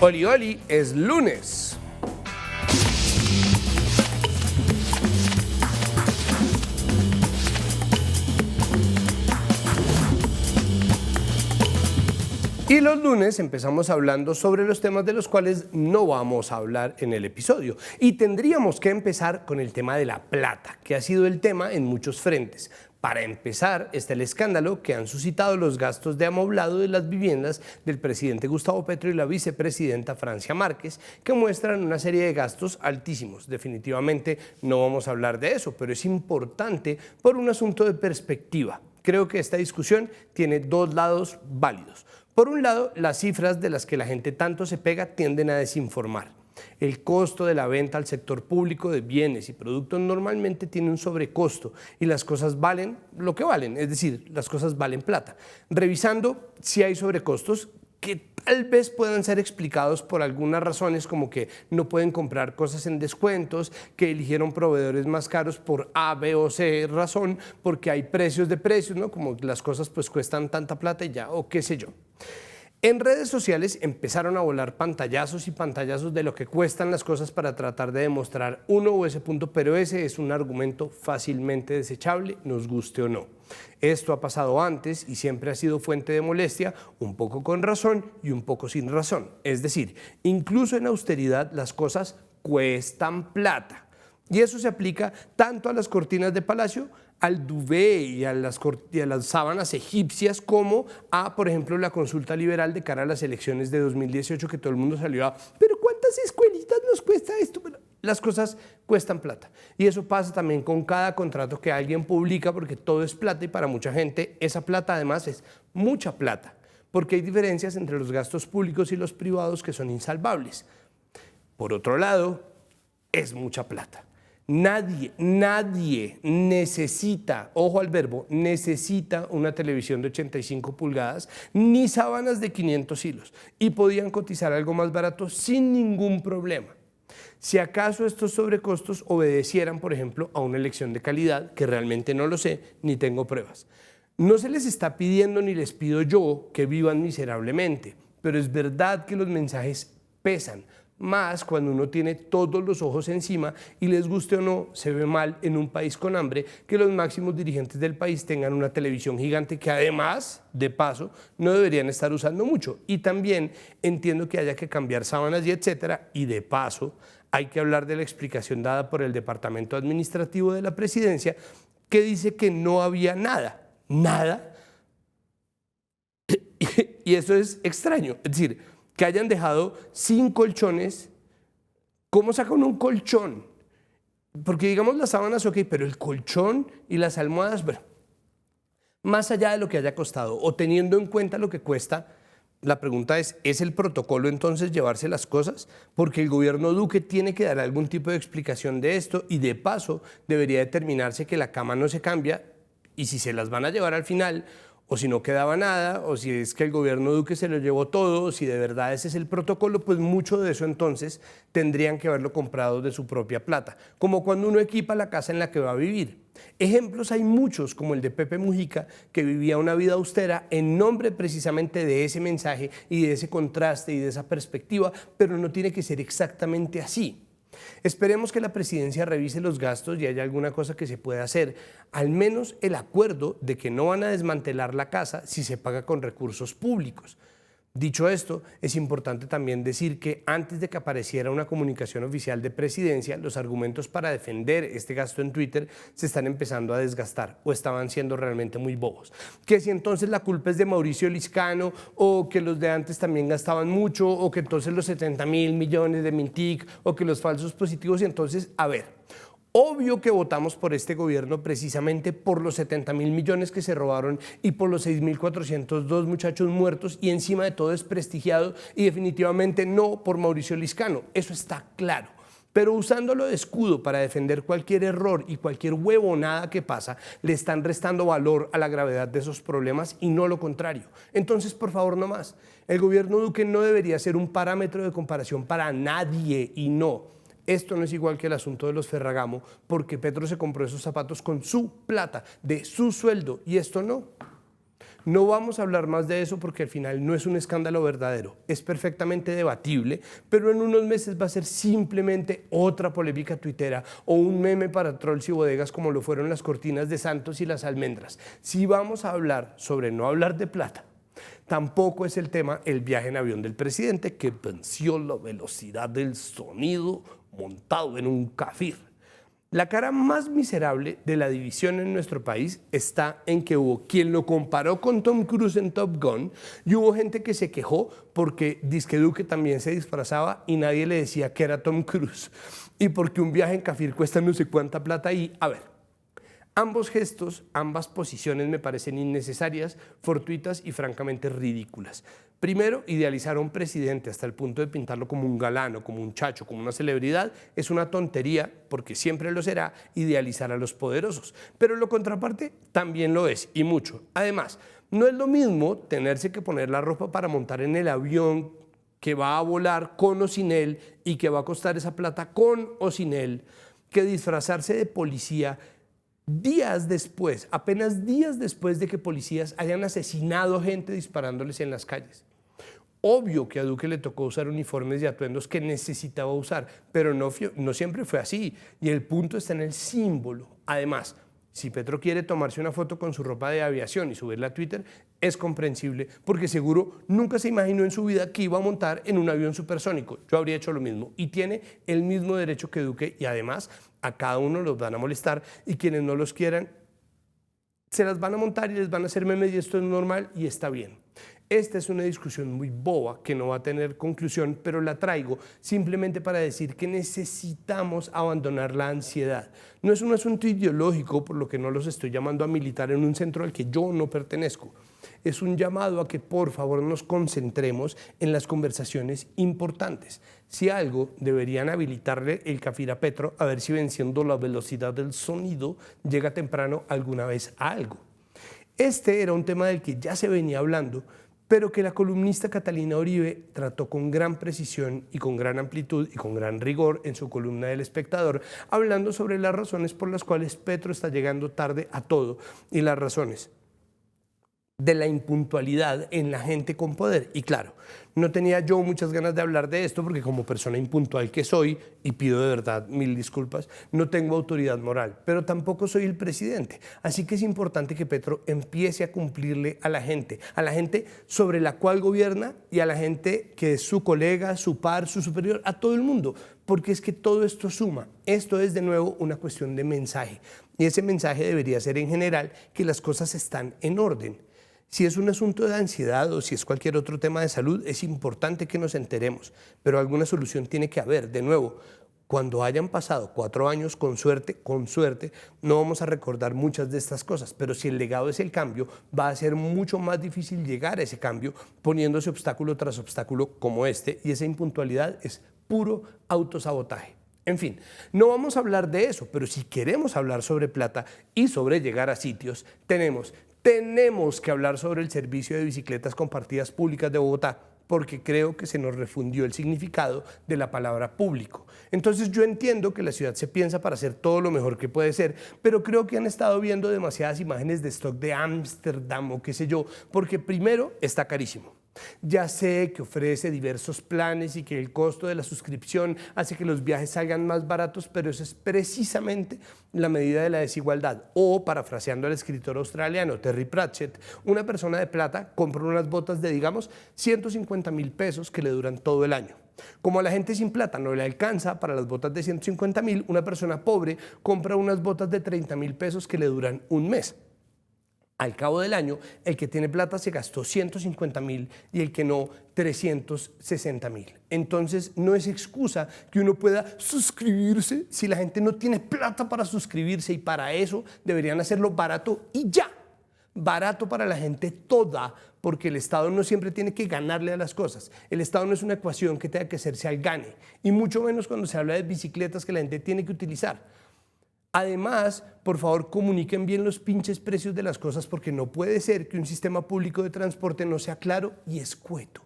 Oli Oli, es lunes. Y los lunes empezamos hablando sobre los temas de los cuales no vamos a hablar en el episodio. Y tendríamos que empezar con el tema de la plata, que ha sido el tema en muchos frentes. Para empezar, está el escándalo que han suscitado los gastos de amoblado de las viviendas del presidente Gustavo Petro y la vicepresidenta Francia Márquez, que muestran una serie de gastos altísimos. Definitivamente no vamos a hablar de eso, pero es importante por un asunto de perspectiva. Creo que esta discusión tiene dos lados válidos. Por un lado, las cifras de las que la gente tanto se pega tienden a desinformar. El costo de la venta al sector público de bienes y productos normalmente tiene un sobrecosto y las cosas valen lo que valen, es decir, las cosas valen plata. Revisando si hay sobrecostos que tal vez puedan ser explicados por algunas razones, como que no pueden comprar cosas en descuentos, que eligieron proveedores más caros por A, B o C razón, porque hay precios de precios, ¿no? Como las cosas pues cuestan tanta plata y ya, o qué sé yo. En redes sociales empezaron a volar pantallazos y pantallazos de lo que cuestan las cosas para tratar de demostrar uno o ese punto, pero ese es un argumento fácilmente desechable, nos guste o no. Esto ha pasado antes y siempre ha sido fuente de molestia, un poco con razón y un poco sin razón. Es decir, incluso en austeridad las cosas cuestan plata. Y eso se aplica tanto a las cortinas de palacio, al duvet y a las sábanas egipcias, como a, por ejemplo, la consulta liberal de cara a las elecciones de 2018, que todo el mundo salió a, pero ¿cuántas escuelitas nos cuesta esto? Pero las cosas cuestan plata. Y eso pasa también con cada contrato que alguien publica, porque todo es plata y para mucha gente esa plata además es mucha plata, porque hay diferencias entre los gastos públicos y los privados que son insalvables. Por otro lado, es mucha plata. Nadie necesita, ojo al verbo, necesita una televisión de 85 pulgadas ni sábanas de 500 hilos y podían cotizar algo más barato sin ningún problema. Si acaso estos sobrecostos obedecieran, por ejemplo, a una elección de calidad, que realmente no lo sé ni tengo pruebas. No se les está pidiendo ni les pido yo que vivan miserablemente, pero es verdad que los mensajes pesan. Más cuando uno tiene todos los ojos encima y les guste o no, se ve mal en un país con hambre que los máximos dirigentes del país tengan una televisión gigante que además, de paso, no deberían estar usando mucho. Y también entiendo que haya que cambiar sábanas y etcétera, y de paso hay que hablar de la explicación dada por el Departamento Administrativo de la Presidencia, que dice que no había nada. Y eso es extraño, es decir, que hayan dejado sin colchones. ¿Cómo sacan un colchón? Porque digamos las sábanas, ok, pero el colchón y las almohadas, bueno, más allá de lo que haya costado o teniendo en cuenta lo que cuesta, la pregunta ¿es el protocolo entonces llevarse las cosas? Porque el gobierno Duque tiene que dar algún tipo de explicación de esto y de paso debería determinarse que la cama no se cambia y si se las van a llevar al final, o si no quedaba nada, o si es que el gobierno Duque se lo llevó todo, o si de verdad ese es el protocolo, pues mucho de eso entonces tendrían que haberlo comprado de su propia plata, como cuando uno equipa la casa en la que va a vivir. Ejemplos hay muchos, como el de Pepe Mujica, que vivía una vida austera en nombre precisamente de ese mensaje y de ese contraste y de esa perspectiva, pero no tiene que ser exactamente así. Esperemos que la presidencia revise los gastos y haya alguna cosa que se pueda hacer, al menos el acuerdo de que no van a desmantelar la casa si se paga con recursos públicos. Dicho esto, es importante también decir que antes de que apareciera una comunicación oficial de presidencia, los argumentos para defender este gasto en Twitter se están empezando a desgastar o estaban siendo realmente muy bobos. Que si entonces la culpa es de Mauricio Liscano o que los de antes también gastaban mucho o que entonces los 70.000 millones de Mintic o que los falsos positivos y entonces, a ver. Obvio que votamos por este gobierno precisamente por los 70.000 millones que se robaron y por los 6.402 muchachos muertos y encima de todo desprestigiado y definitivamente no por Mauricio Liscano, eso está claro. Pero usándolo de escudo para defender cualquier error y cualquier huevonada que pasa, le están restando valor a la gravedad de esos problemas y no lo contrario. Entonces, por favor, no más. El gobierno Duque no debería ser un parámetro de comparación para nadie y no. Esto no es igual que el asunto de los Ferragamo, porque Petro se compró esos zapatos con su plata, de su sueldo, y esto no. No vamos a hablar más de eso porque al final no es un escándalo verdadero, es perfectamente debatible, pero en unos meses va a ser simplemente otra polémica tuitera o un meme para trolls y bodegas como lo fueron las cortinas de Santos y las almendras. Si vamos a hablar sobre no hablar de plata, tampoco es el tema el viaje en avión del presidente que venció la velocidad del sonido montado en un Cafir. La cara más miserable de la división en nuestro país está en que hubo quien lo comparó con Tom Cruise en Top Gun y hubo gente que se quejó porque dizque Duque también se disfrazaba y nadie le decía que era Tom Cruise y porque un viaje en Cafir cuesta no sé cuánta plata y a ver. Ambos gestos, ambas posiciones me parecen innecesarias, fortuitas y francamente ridículas. Primero, idealizar a un presidente hasta el punto de pintarlo como un galano, como un chacho, como una celebridad, es una tontería, porque siempre lo será, idealizar a los poderosos. Pero lo contraparte también lo es, y mucho. Además, no es lo mismo tenerse que poner la ropa para montar en el avión que va a volar con o sin él y que va a costar esa plata con o sin él, que disfrazarse de policía días después, apenas días después de que policías hayan asesinado gente disparándoles en las calles. Obvio que a Duque le tocó usar uniformes y atuendos que necesitaba usar, pero no siempre fue así. Y el punto está en el símbolo. Además, si Petro quiere tomarse una foto con su ropa de aviación y subirla a Twitter, es comprensible, porque seguro nunca se imaginó en su vida que iba a montar en un avión supersónico. Yo habría hecho lo mismo y tiene el mismo derecho que Duque y además a cada uno los van a molestar y quienes no los quieran se las van a montar y les van a hacer memes y esto es normal y está bien. Esta es una discusión muy boba que no va a tener conclusión, pero la traigo simplemente para decir que necesitamos abandonar la ansiedad. No es un asunto ideológico, por lo que no los estoy llamando a militar en un centro al que yo no pertenezco. Es un llamado a que por favor nos concentremos en las conversaciones importantes. Si algo, deberían habilitarle el Cafir a Petro a ver si venciendo la velocidad del sonido llega temprano alguna vez a algo. Este era un tema del que ya se venía hablando, pero que la columnista Catalina Uribe trató con gran precisión y con gran amplitud y con gran rigor en su columna del Espectador, hablando sobre las razones por las cuales Petro está llegando tarde a todo y las razones de la impuntualidad en la gente con poder. Y claro, no tenía yo muchas ganas de hablar de esto porque como persona impuntual que soy, y pido de verdad mil disculpas, no tengo autoridad moral, pero tampoco soy el presidente. Así que es importante que Petro empiece a cumplirle a la gente sobre la cual gobierna y a la gente que es su colega, su par, su superior, a todo el mundo, porque es que todo esto suma. Esto es de nuevo una cuestión de mensaje y ese mensaje debería ser en general que las cosas están en orden. Si es un asunto de ansiedad o si es cualquier otro tema de salud, es importante que nos enteremos, pero alguna solución tiene que haber. De nuevo, cuando hayan pasado 4 años, con suerte, no vamos a recordar muchas de estas cosas, pero si el legado es el cambio, va a ser mucho más difícil llegar a ese cambio poniéndose obstáculo tras obstáculo como este, y esa impuntualidad es puro autosabotaje. En fin, no vamos a hablar de eso, pero si queremos hablar sobre plata y sobre llegar a sitios, tenemos que hablar sobre el servicio de bicicletas compartidas públicas de Bogotá, porque creo que se nos refundió el significado de la palabra público. Entonces yo entiendo que la ciudad se piensa para hacer todo lo mejor que puede ser, pero creo que han estado viendo demasiadas imágenes de stock de Ámsterdam o qué sé yo, porque primero está carísimo. Ya sé que ofrece diversos planes y que el costo de la suscripción hace que los viajes salgan más baratos, pero eso es precisamente la medida de la desigualdad. O, parafraseando al escritor australiano Terry Pratchett, una persona de plata compra unas botas de, digamos, 150.000 pesos que le duran todo el año. Como a la gente sin plata no le alcanza para las botas de 150.000, una persona pobre compra unas botas de 30.000 pesos que le duran un mes. Al cabo del año, el que tiene plata se gastó 150.000 y el que no, 360.000. Entonces, no es excusa que uno pueda suscribirse si la gente no tiene plata para suscribirse y para eso deberían hacerlo barato y ya. Barato para la gente toda, porque el Estado no siempre tiene que ganarle a las cosas. El Estado no es una ecuación que tenga que hacerse al gane, y mucho menos cuando se habla de bicicletas que la gente tiene que utilizar. Además, por favor, comuniquen bien los pinches precios de las cosas porque no puede ser que un sistema público de transporte no sea claro y escueto.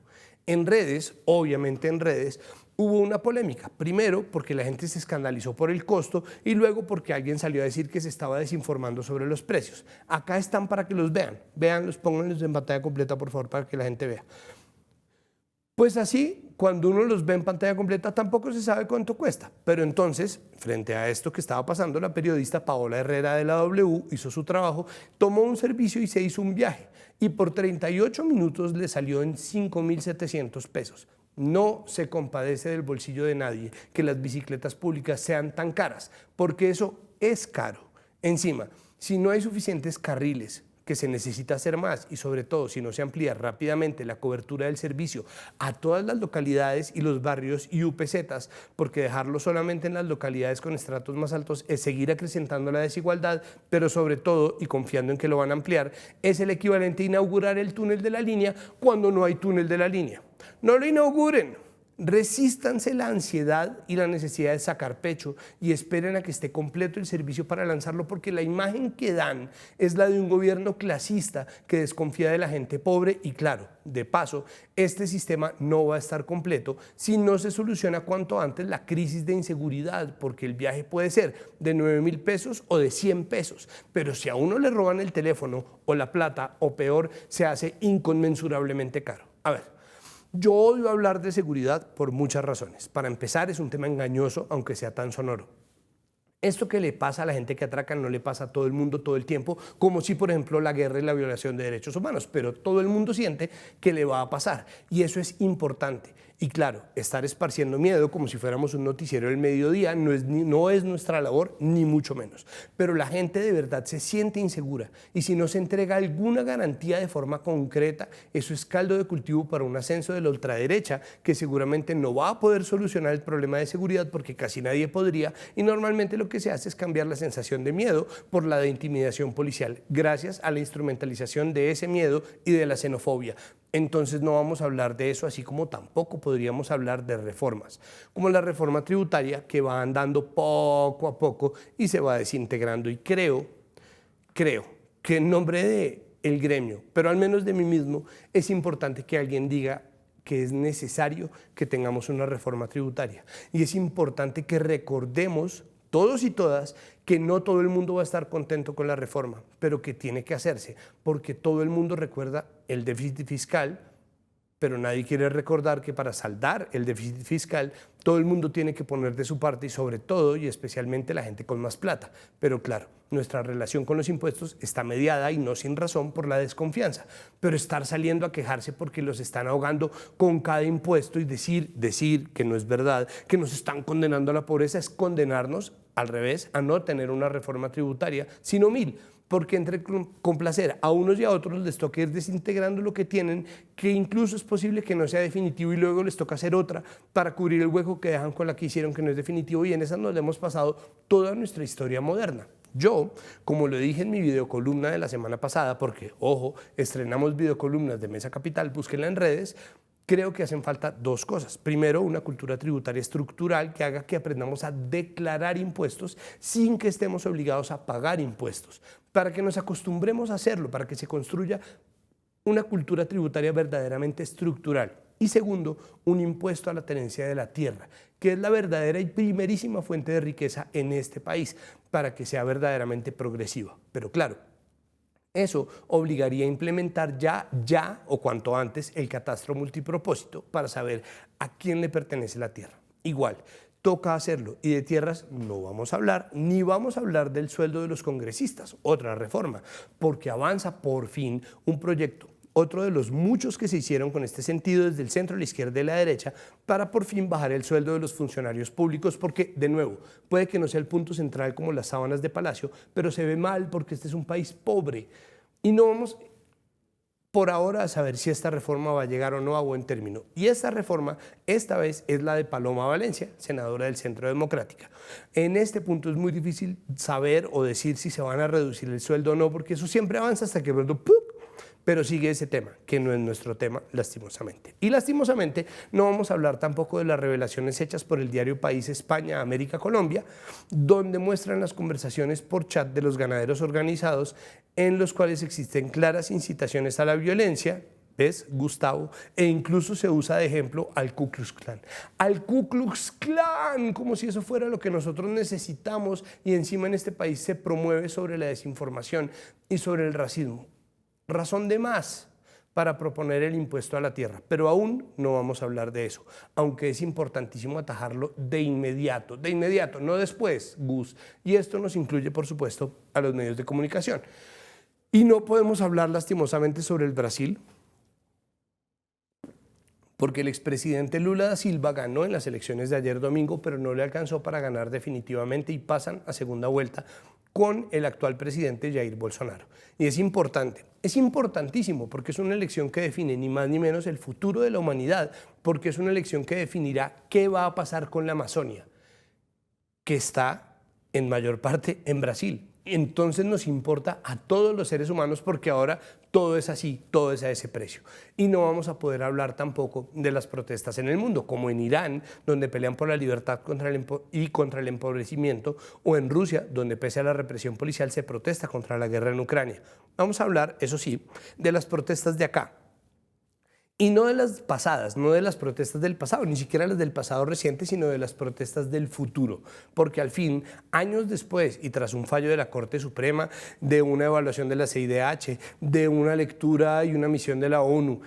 En redes, obviamente en redes, hubo una polémica. Primero, porque la gente se escandalizó por el costo y luego porque alguien salió a decir que se estaba desinformando sobre los precios. Acá están para que los vean. Véanlos, pónganlos en pantalla completa, por favor, para que la gente vea. Pues así, cuando uno los ve en pantalla completa, tampoco se sabe cuánto cuesta. Pero entonces, frente a esto que estaba pasando, la periodista Paola Herrera de la W hizo su trabajo, tomó un servicio y se hizo un viaje. Y por 38 minutos le salió en 5.700 pesos. No se compadece del bolsillo de nadie que las bicicletas públicas sean tan caras, porque eso es caro. Encima, si no hay suficientes carriles, que se necesita hacer más y sobre todo si no se amplía rápidamente la cobertura del servicio a todas las localidades y los barrios y UPZs, porque dejarlo solamente en las localidades con estratos más altos es seguir acrecentando la desigualdad, pero sobre todo, y confiando en que lo van a ampliar, es el equivalente a inaugurar el túnel de la línea cuando no hay túnel de la línea. No lo inauguren. Resístanse la ansiedad y la necesidad de sacar pecho y esperen a que esté completo el servicio para lanzarlo, porque la imagen que dan es la de un gobierno clasista que desconfía de la gente pobre y claro, de paso, este sistema no va a estar completo si no se soluciona cuanto antes la crisis de inseguridad, porque el viaje puede ser de 9.000 pesos o de 100 pesos, pero si a uno le roban el teléfono o la plata o peor, se hace inconmensurablemente caro. A ver. Yo odio hablar de seguridad por muchas razones. Para empezar, es un tema engañoso, aunque sea tan sonoro. Esto que le pasa a la gente que atracan no le pasa a todo el mundo todo el tiempo, como si, por ejemplo, la guerra y la violación de derechos humanos, pero todo el mundo siente que le va a pasar y eso es importante. Y claro, estar esparciendo miedo como si fuéramos un noticiero del mediodía no es nuestra labor, ni mucho menos. Pero la gente de verdad se siente insegura y si no se entrega alguna garantía de forma concreta, eso es caldo de cultivo para un ascenso de la ultraderecha que seguramente no va a poder solucionar el problema de seguridad porque casi nadie podría y normalmente lo que se hace es cambiar la sensación de miedo por la de intimidación policial, gracias a la instrumentalización de ese miedo y de la xenofobia. Entonces no vamos a hablar de eso, así como tampoco podríamos hablar de reformas, como la reforma tributaria que va andando poco a poco y se va desintegrando. Y creo que en nombre del gremio, pero al menos de mí mismo, es importante que alguien diga que es necesario que tengamos una reforma tributaria. Y es importante que recordemos todos y todas que no todo el mundo va a estar contento con la reforma, pero que tiene que hacerse, porque todo el mundo recuerda el déficit fiscal, pero nadie quiere recordar que para saldar el déficit fiscal todo el mundo tiene que poner de su parte y sobre todo y especialmente la gente con más plata. Pero claro, nuestra relación con los impuestos está mediada y no sin razón por la desconfianza, pero estar saliendo a quejarse porque los están ahogando con cada impuesto y decir que no es verdad, que nos están condenando a la pobreza es condenarnos al revés a no tener una reforma tributaria, sino 1000. Porque entre complacer a unos y a otros les toca ir desintegrando lo que tienen, que incluso es posible que no sea definitivo y luego les toca hacer otra para cubrir el hueco que dejan con la que hicieron que no es definitivo y en esa nos la hemos pasado toda nuestra historia moderna. Yo, como lo dije en mi videocolumna de la semana pasada, porque, ojo, estrenamos videocolumnas de Mesa Capital, búsquenla en redes, creo que hacen falta dos cosas. Primero, una cultura tributaria estructural que haga que aprendamos a declarar impuestos sin que estemos obligados a pagar impuestos, para que nos acostumbremos a hacerlo, para que se construya una cultura tributaria verdaderamente estructural. Y segundo, un impuesto a la tenencia de la tierra, que es la verdadera y primerísima fuente de riqueza en este país, para que sea verdaderamente progresiva. Pero claro, eso obligaría a implementar ya o cuanto antes el catastro multipropósito para saber a quién le pertenece la tierra. Igual, toca hacerlo y de tierras no vamos a hablar, ni vamos a hablar del sueldo de los congresistas, otra reforma, porque avanza por fin un proyecto, otro de los muchos que se hicieron con este sentido desde el centro, la izquierda y la derecha, para por fin bajar el sueldo de los funcionarios públicos, porque, de nuevo, puede que no sea el punto central como las sábanas de palacio, pero se ve mal porque este es un país pobre y no vamos por ahora a saber si esta reforma va a llegar o no a buen término. Y esta reforma, esta vez, es la de Paloma Valencia, senadora del Centro Democrática. En este punto es muy difícil saber o decir si se van a reducir el sueldo o no, porque eso siempre avanza hasta que pero sigue ese tema, que no es nuestro tema, lastimosamente. Y lastimosamente no vamos a hablar tampoco de las revelaciones hechas por el diario País España, América, Colombia, donde muestran las conversaciones por chat de los ganaderos organizados en los cuales existen claras incitaciones a la violencia, ¿Ves, Gustavo? E incluso se usa de ejemplo al Ku Klux Klan. Al Ku Klux Klan, como si eso fuera lo que nosotros necesitamos, y encima en este país se promueve sobre la desinformación y sobre el racismo. Razón de más para proponer el impuesto a la tierra, pero aún no vamos a hablar de eso, aunque es importantísimo atajarlo de inmediato, no después, Gus. Y esto nos incluye, por supuesto, a los medios de comunicación. Y no podemos hablar lastimosamente sobre el Brasil, porque el expresidente Lula da Silva ganó en las elecciones de ayer domingo, pero no le alcanzó para ganar definitivamente y pasan a segunda vuelta con el actual presidente Jair Bolsonaro. Y es importante, es importantísimo, porque es una elección que define ni más ni menos el futuro de la humanidad, porque es una elección que definirá qué va a pasar con la Amazonia, que está en mayor parte en Brasil. Entonces nos importa a todos los seres humanos porque ahora todo es así, todo es a ese precio. Y no vamos a poder hablar tampoco de las protestas en el mundo, como en Irán, donde pelean por la libertad contra el empobrecimiento, o en Rusia, donde pese a la represión policial se protesta contra la guerra en Ucrania. Vamos a hablar, eso sí, de las protestas de acá. Y no de las pasadas, no de las protestas del pasado, ni siquiera las del pasado reciente, sino de las protestas del futuro. Porque al fin, años después, y tras un fallo de la Corte Suprema, de una evaluación de la CIDH, de una lectura y una misión de la ONU,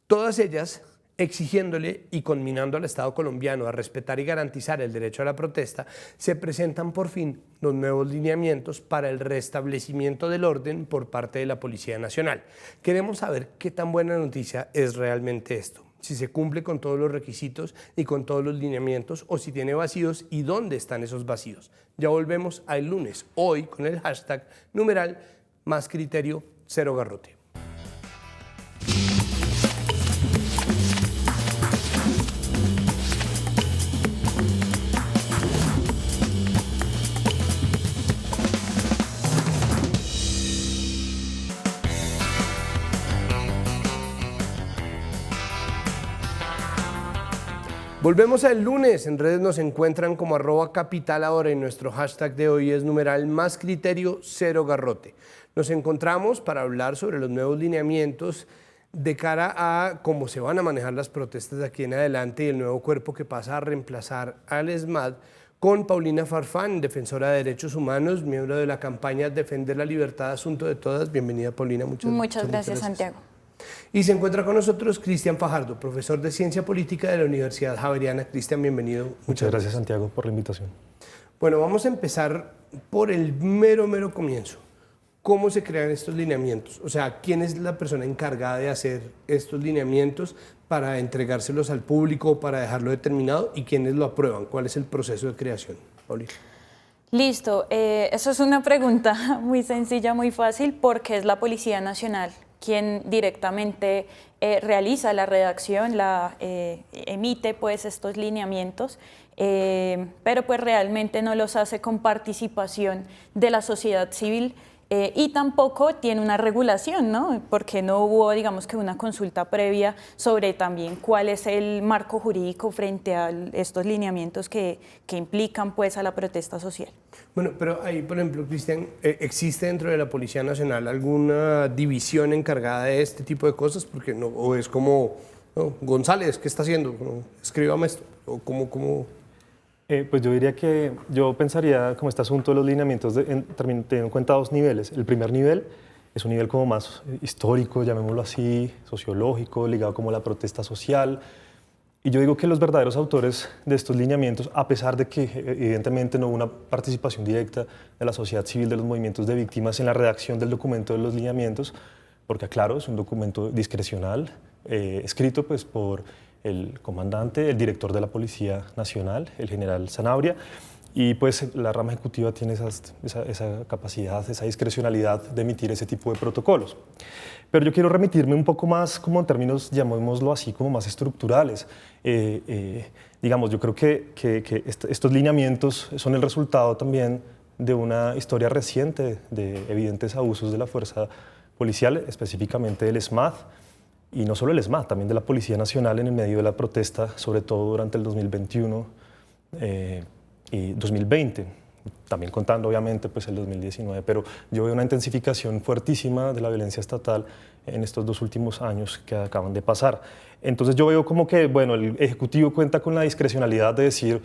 todas ellas exigiéndole y conminando al Estado colombiano a respetar y garantizar el derecho a la protesta, se presentan por fin los nuevos lineamientos para el restablecimiento del orden por parte de la Policía Nacional. Queremos saber qué tan buena noticia es realmente esto, si se cumple con todos los requisitos y con todos los lineamientos, o si tiene vacíos y dónde están esos vacíos. Ya volvemos al lunes, hoy con el hashtag numeral Más Criterio, Cero Garrote. Volvemos al lunes, en redes nos encuentran como @capitalahora y nuestro hashtag de hoy es numeral Más Criterio, Cero Garrote. Nos encontramos para hablar sobre los nuevos lineamientos de cara a cómo se van a manejar las protestas de aquí en adelante y el nuevo cuerpo que pasa a reemplazar al ESMAD, con Paulina Farfán, defensora de derechos humanos, miembro de la campaña Defender la Libertad, Asunto de Todas. Bienvenida, Paulina. Muchas gracias, Santiago. Y se encuentra con nosotros Cristian Fajardo, profesor de Ciencia Política de la Universidad Javeriana. Cristian, bienvenido. Muchas gracias, Santiago, por la invitación. Bueno, vamos a empezar por el mero comienzo. ¿Cómo se crean estos lineamientos? O sea, ¿quién es la persona encargada de hacer estos lineamientos para entregárselos al público, para dejarlo determinado, y quiénes lo aprueban? ¿Cuál es el proceso de creación, Paulina? Listo, eso es una pregunta muy sencilla, muy fácil, porque es la Policía Nacional quien directamente realiza la redacción, emite pues estos lineamientos, pero pues realmente no los hace con participación de la sociedad civil, y tampoco tiene una regulación, ¿no? Porque no hubo, digamos, que una consulta previa sobre también cuál es el marco jurídico frente a estos lineamientos que implican pues a la protesta social. Bueno, pero ahí, por ejemplo, Cristian, ¿existe dentro de la Policía Nacional alguna división encargada de este tipo de cosas? Porque no, o es como, no, González, ¿qué está haciendo? No, escríbame esto, o cómo... Pues yo diría que yo pensaría como este asunto de los lineamientos teniendo en cuenta dos niveles. El primer nivel es un nivel como más histórico, llamémoslo así, sociológico, ligado como a la protesta social. Y yo digo que los verdaderos autores de estos lineamientos, a pesar de que evidentemente no hubo una participación directa de la sociedad civil, de los movimientos de víctimas en la redacción del documento de los lineamientos, porque claro, es un documento discrecional, escrito pues por el comandante, el director de la Policía Nacional, el general Sanabria, y pues la rama ejecutiva tiene esa capacidad, esa discrecionalidad de emitir ese tipo de protocolos. Pero yo quiero remitirme un poco más como en términos, llamémoslo así, como más estructurales. Digamos, yo creo que estos lineamientos son el resultado también de una historia reciente de evidentes abusos de la fuerza policial, específicamente del ESMAD, y no solo el ESMAD, también de la Policía Nacional en el medio de la protesta, sobre todo durante el 2021 y 2020, también contando obviamente pues el 2019, pero yo veo una intensificación fuertísima de la violencia estatal en estos 2 últimos años que acaban de pasar. Entonces yo veo como que, bueno, el Ejecutivo cuenta con la discrecionalidad de decir,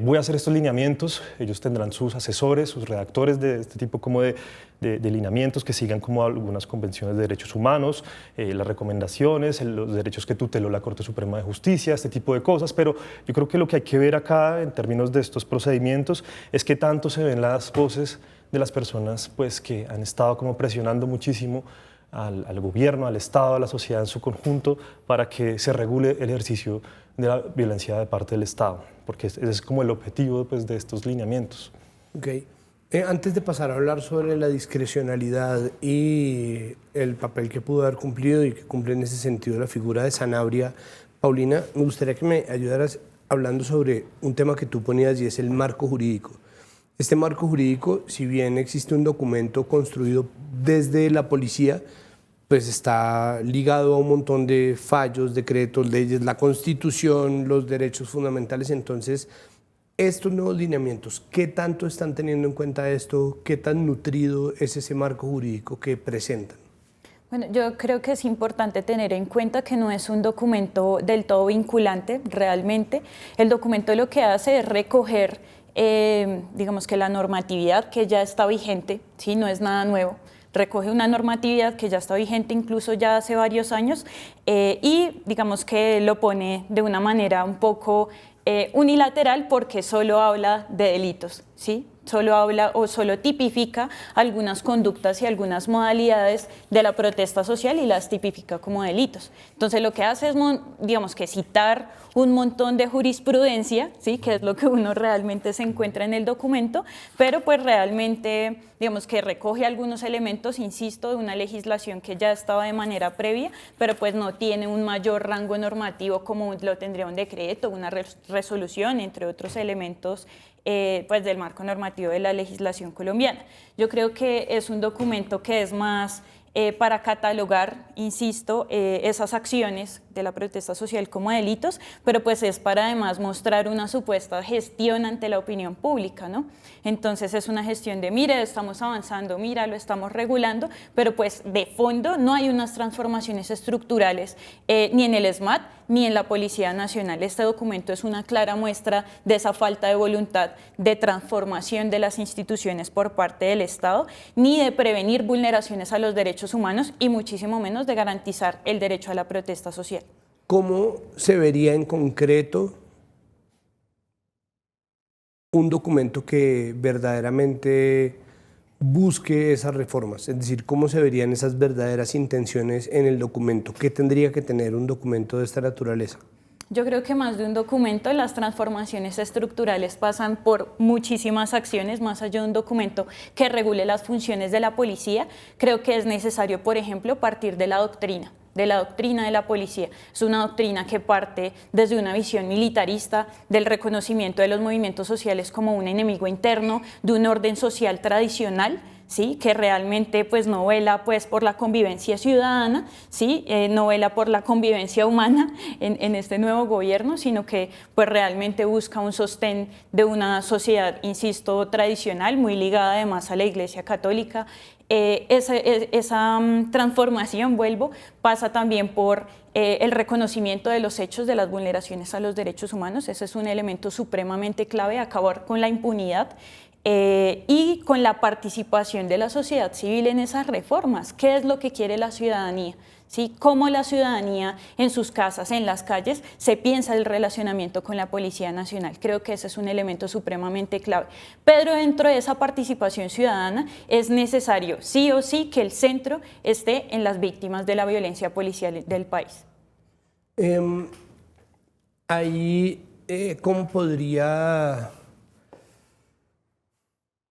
voy a hacer estos lineamientos, ellos tendrán sus asesores, sus redactores de este tipo como de lineamientos que sigan como algunas convenciones de derechos humanos, las recomendaciones, los derechos que tuteló la Corte Suprema de Justicia, este tipo de cosas, pero yo creo que lo que hay que ver acá en términos de estos procedimientos es que tanto se ven las voces de las personas pues, que han estado como presionando muchísimo al gobierno, al Estado, a la sociedad en su conjunto, para que se regule el ejercicio de la violencia de parte del Estado, porque ese es como el objetivo pues, de estos lineamientos. Okay. Antes de pasar a hablar sobre la discrecionalidad y el papel que pudo haber cumplido y que cumple en ese sentido la figura de Sanabria, Paulina, me gustaría que me ayudaras hablando sobre un tema que tú ponías y es el marco jurídico. Este marco jurídico, si bien existe un documento construido desde la policía, pues está ligado a un montón de fallos, decretos, leyes, la Constitución, los derechos fundamentales. Entonces, estos nuevos lineamientos, ¿qué tanto están teniendo en cuenta esto? ¿Qué tan nutrido es ese marco jurídico que presentan? Bueno, yo creo que es importante tener en cuenta que no es un documento del todo vinculante realmente. El documento lo que hace es recoger digamos que la normatividad que ya está vigente, ¿sí? No es nada nuevo, recoge una normatividad que ya está vigente incluso ya hace varios años y digamos que lo pone de una manera un poco unilateral porque solo habla de delitos, ¿sí? Solo habla o solo tipifica algunas conductas y algunas modalidades de la protesta social y las tipifica como delitos. Entonces lo que hace es, digamos que citar un montón de jurisprudencia, ¿sí? Que es lo que uno realmente se encuentra en el documento, pero pues realmente digamos que recoge algunos elementos, insisto, de una legislación que ya estaba de manera previa, pero pues no tiene un mayor rango normativo como lo tendría un decreto, una resolución, entre otros elementos pues del marco normativo de la legislación colombiana. Yo creo que es un documento que es más para catalogar, insisto, esas acciones de la protesta social como delitos, pero pues es para además mostrar una supuesta gestión ante la opinión pública, ¿no? Entonces es una gestión de, mire, estamos avanzando, mira, lo estamos regulando, pero pues de fondo no hay unas transformaciones estructurales ni en el SMAT ni en la Policía Nacional. Este documento es una clara muestra de esa falta de voluntad de transformación de las instituciones por parte del Estado, ni de prevenir vulneraciones a los derechos humanos y muchísimo menos de garantizar el derecho a la protesta social. ¿Cómo se vería en concreto un documento que verdaderamente busque esas reformas? Es decir, ¿cómo se verían esas verdaderas intenciones en el documento? ¿Qué tendría que tener un documento de esta naturaleza? Yo creo que más de un documento, las transformaciones estructurales pasan por muchísimas acciones, más allá de un documento que regule las funciones de la policía. Creo que es necesario, por ejemplo, partir de la doctrina de la policía. Es una doctrina que parte desde una visión militarista, del reconocimiento de los movimientos sociales como un enemigo interno, de un orden social tradicional, ¿sí? Que realmente pues, no vela pues, por la convivencia ciudadana, ¿sí? No vela por la convivencia humana en este nuevo gobierno, sino que pues, realmente busca un sostén de una sociedad, insisto, tradicional, muy ligada además a la Iglesia Católica. Esa transformación, pasa también por el reconocimiento de los hechos de las vulneraciones a los derechos humanos. Ese es un elemento supremamente clave, acabar con la impunidad y con la participación de la sociedad civil en esas reformas. ¿Qué es lo que quiere la ciudadanía? ¿Sí? Cómo la ciudadanía en sus casas, en las calles, se piensa el relacionamiento con la Policía Nacional. Creo que ese es un elemento supremamente clave. Pero dentro de esa participación ciudadana es necesario sí o sí que el centro esté en las víctimas de la violencia policial del país. ¿Cómo podría,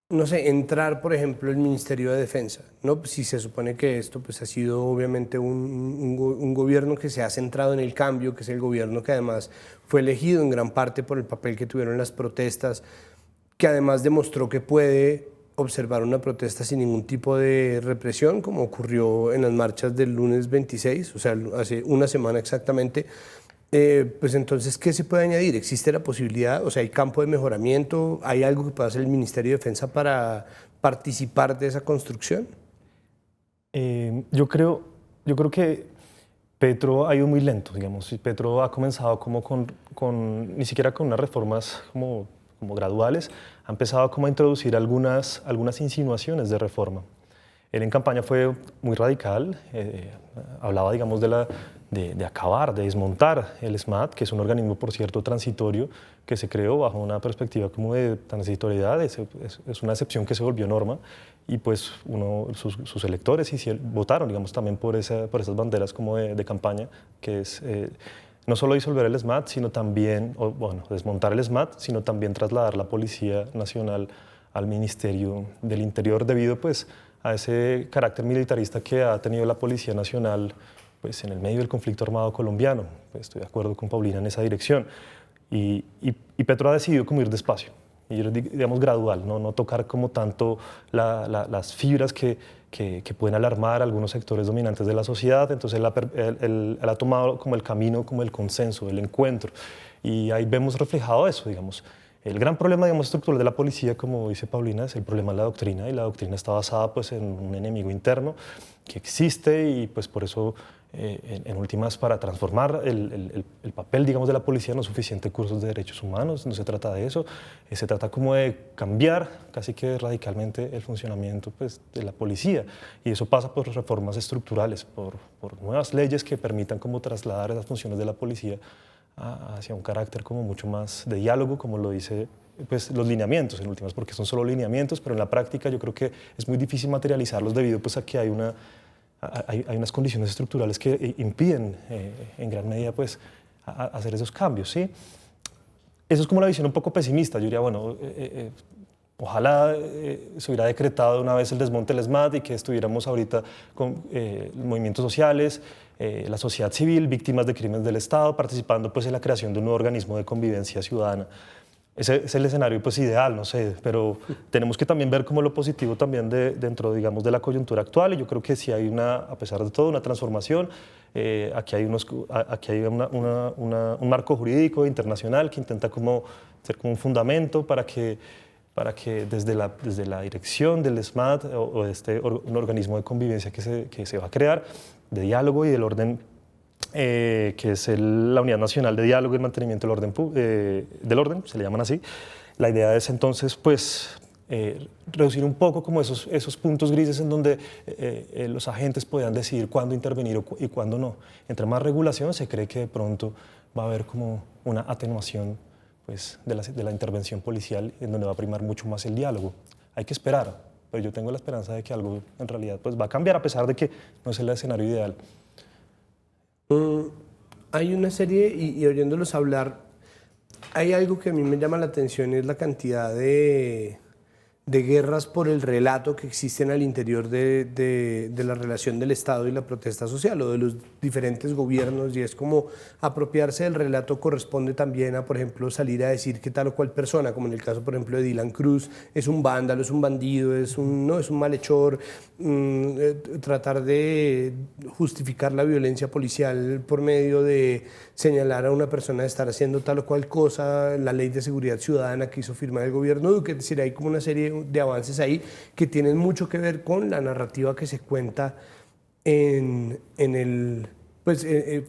no sé, entrar, por ejemplo, el Ministerio de Defensa, ¿no? Si se supone que esto pues, ha sido obviamente un gobierno que se ha centrado en el cambio, que es el gobierno que además fue elegido en gran parte por el papel que tuvieron las protestas, que además demostró que puede observar una protesta sin ningún tipo de represión, como ocurrió en las marchas del lunes 26, o sea, hace una semana exactamente. Pues entonces, ¿qué se puede añadir? ¿Existe la posibilidad, o sea, hay campo de mejoramiento? ¿Hay algo que pueda hacer el Ministerio de Defensa para participar de esa construcción? Yo creo, yo creo que Petro ha ido muy lento, digamos, y Petro ha comenzado como ni siquiera con unas reformas como graduales, ha empezado como a introducir algunas insinuaciones de reforma. Él en campaña fue muy radical, hablaba, digamos, de acabar, de desmontar el SMAT, que es un organismo, por cierto, transitorio, que se creó bajo una perspectiva como de transitoriedad, es una excepción que se volvió norma, y pues sus electores votaron, digamos, también por esas banderas como de campaña, que es no solo disolver el SMAT, sino también, desmontar el SMAT, sino también trasladar la Policía Nacional al Ministerio del Interior, debido pues a ese carácter militarista que ha tenido la Policía Nacional pues, en el medio del conflicto armado colombiano. Pues, estoy de acuerdo con Paulina en esa dirección. Y Petro ha decidido como ir despacio, y digamos gradual, no tocar como tanto las fibras que pueden alarmar a algunos sectores dominantes de la sociedad. Entonces él ha tomado como el camino, como el consenso, el encuentro. Y ahí vemos reflejado eso, digamos. El gran problema, digamos, estructural de la policía, como dice Paulina, es el problema de la doctrina, y la doctrina está basada pues, en un enemigo interno que existe, y pues por eso, en últimas, para transformar el papel, digamos, de la policía no es suficiente cursos de derechos humanos, no se trata de eso, se trata como de cambiar casi que radicalmente el funcionamiento pues, de la policía, y eso pasa por reformas estructurales, por nuevas leyes que permitan como trasladar esas funciones de la policía hacia un carácter como mucho más de diálogo, como lo dice pues, los lineamientos en últimas, porque son solo lineamientos, pero en la práctica yo creo que es muy difícil materializarlos debido pues, a que hay unas condiciones estructurales que impiden en gran medida pues, hacer esos cambios. ¿Sí? Eso es como la visión un poco pesimista. Yo diría, bueno, ojalá se hubiera decretado de una vez el desmonte del SMAT y que estuviéramos ahorita con movimientos sociales, la sociedad civil, víctimas de crímenes del Estado, participando pues, en la creación de un nuevo organismo de convivencia ciudadana. Ese es el escenario pues, ideal, no sé, pero tenemos que también ver como lo positivo también dentro, digamos, de la coyuntura actual, y yo creo que sí hay a pesar de todo, una transformación. Aquí hay un marco jurídico internacional que intenta como ser como un fundamento para que desde la dirección del SMAT o de un organismo de convivencia que se va a crear, de diálogo y del orden, que es la Unidad Nacional de Diálogo y Mantenimiento del Orden, se le llaman así. La idea es entonces pues, reducir un poco como esos puntos grises en donde los agentes puedan decidir cuándo intervenir y cuándo no. Entre más regulación se cree que de pronto va a haber como una atenuación pues, de la intervención policial, en donde va a primar mucho más el diálogo. Hay que esperar, pero yo tengo la esperanza de que algo en realidad pues, va a cambiar, a pesar de que no es el escenario ideal. Hay una serie, y oyéndolos hablar, hay algo que a mí me llama la atención, es la cantidad de guerras por el relato que existen al interior de la relación del Estado y la protesta social, o de los diferentes gobiernos, y es como apropiarse del relato corresponde también a, por ejemplo, salir a decir que tal o cual persona, como en el caso, por ejemplo, de Dylan Cruz, es un vándalo, es un bandido, es un malhechor, tratar de justificar la violencia policial por medio de señalar a una persona de estar haciendo tal o cual cosa, la ley de seguridad ciudadana que hizo firmar el gobierno Duque. Es decir, hay como una serie de avances ahí que tienen mucho que ver con la narrativa que se cuenta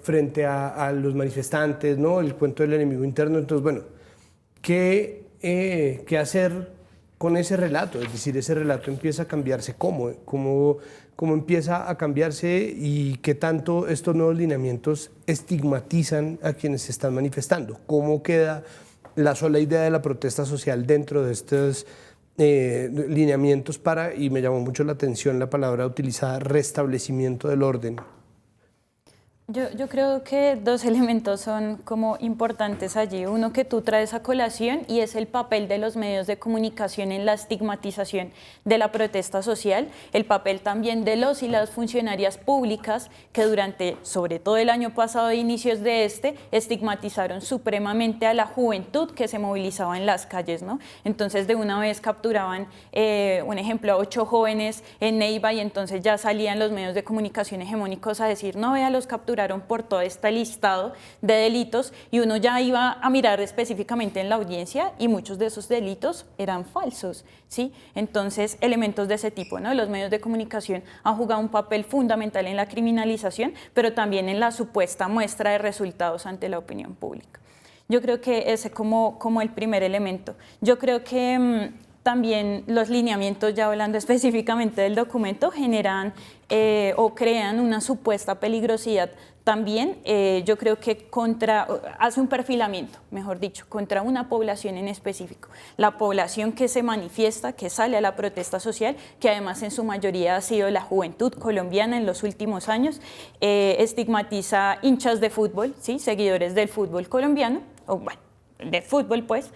frente a los manifestantes, ¿no? El cuento del enemigo interno. Entonces, bueno, ¿qué hacer con ese relato? Es decir, ese relato empieza a cambiarse. ¿Cómo empieza a cambiarse, y qué tanto estos nuevos lineamientos estigmatizan a quienes se están manifestando? ¿Cómo queda la sola idea de la protesta social dentro de estos lineamientos y me llamó mucho la atención la palabra utilizada, restablecimiento del orden? Yo creo que dos elementos son como importantes allí. Uno que tú traes a colación, y es el papel de los medios de comunicación en la estigmatización de la protesta social, el papel también de los y las funcionarias públicas que durante, sobre todo el año pasado e inicios de estigmatizaron supremamente a la juventud que se movilizaba en las calles, ¿no? Entonces de una vez capturaban, un ejemplo, a 8 jóvenes en Neiva, y entonces ya salían los medios de comunicación hegemónicos a decir, no, vea, los capturaron configuraron por todo este listado de delitos y uno ya iba a mirar específicamente en la audiencia y muchos de esos delitos eran falsos, ¿sí? Entonces, elementos de ese tipo, ¿no? Los medios de comunicación han jugado un papel fundamental en la criminalización, pero también en la supuesta muestra de resultados ante la opinión pública. Yo creo que ese como el primer elemento. Yo creo que también los lineamientos, ya hablando específicamente del documento, generan o crean una supuesta peligrosidad también, yo creo que hace un perfilamiento, mejor dicho, contra una población en específico. La población que se manifiesta, que sale a la protesta social, que además en su mayoría ha sido la juventud colombiana en los últimos años, estigmatiza hinchas de fútbol, ¿sí? Seguidores del fútbol colombiano, o bueno, de fútbol pues,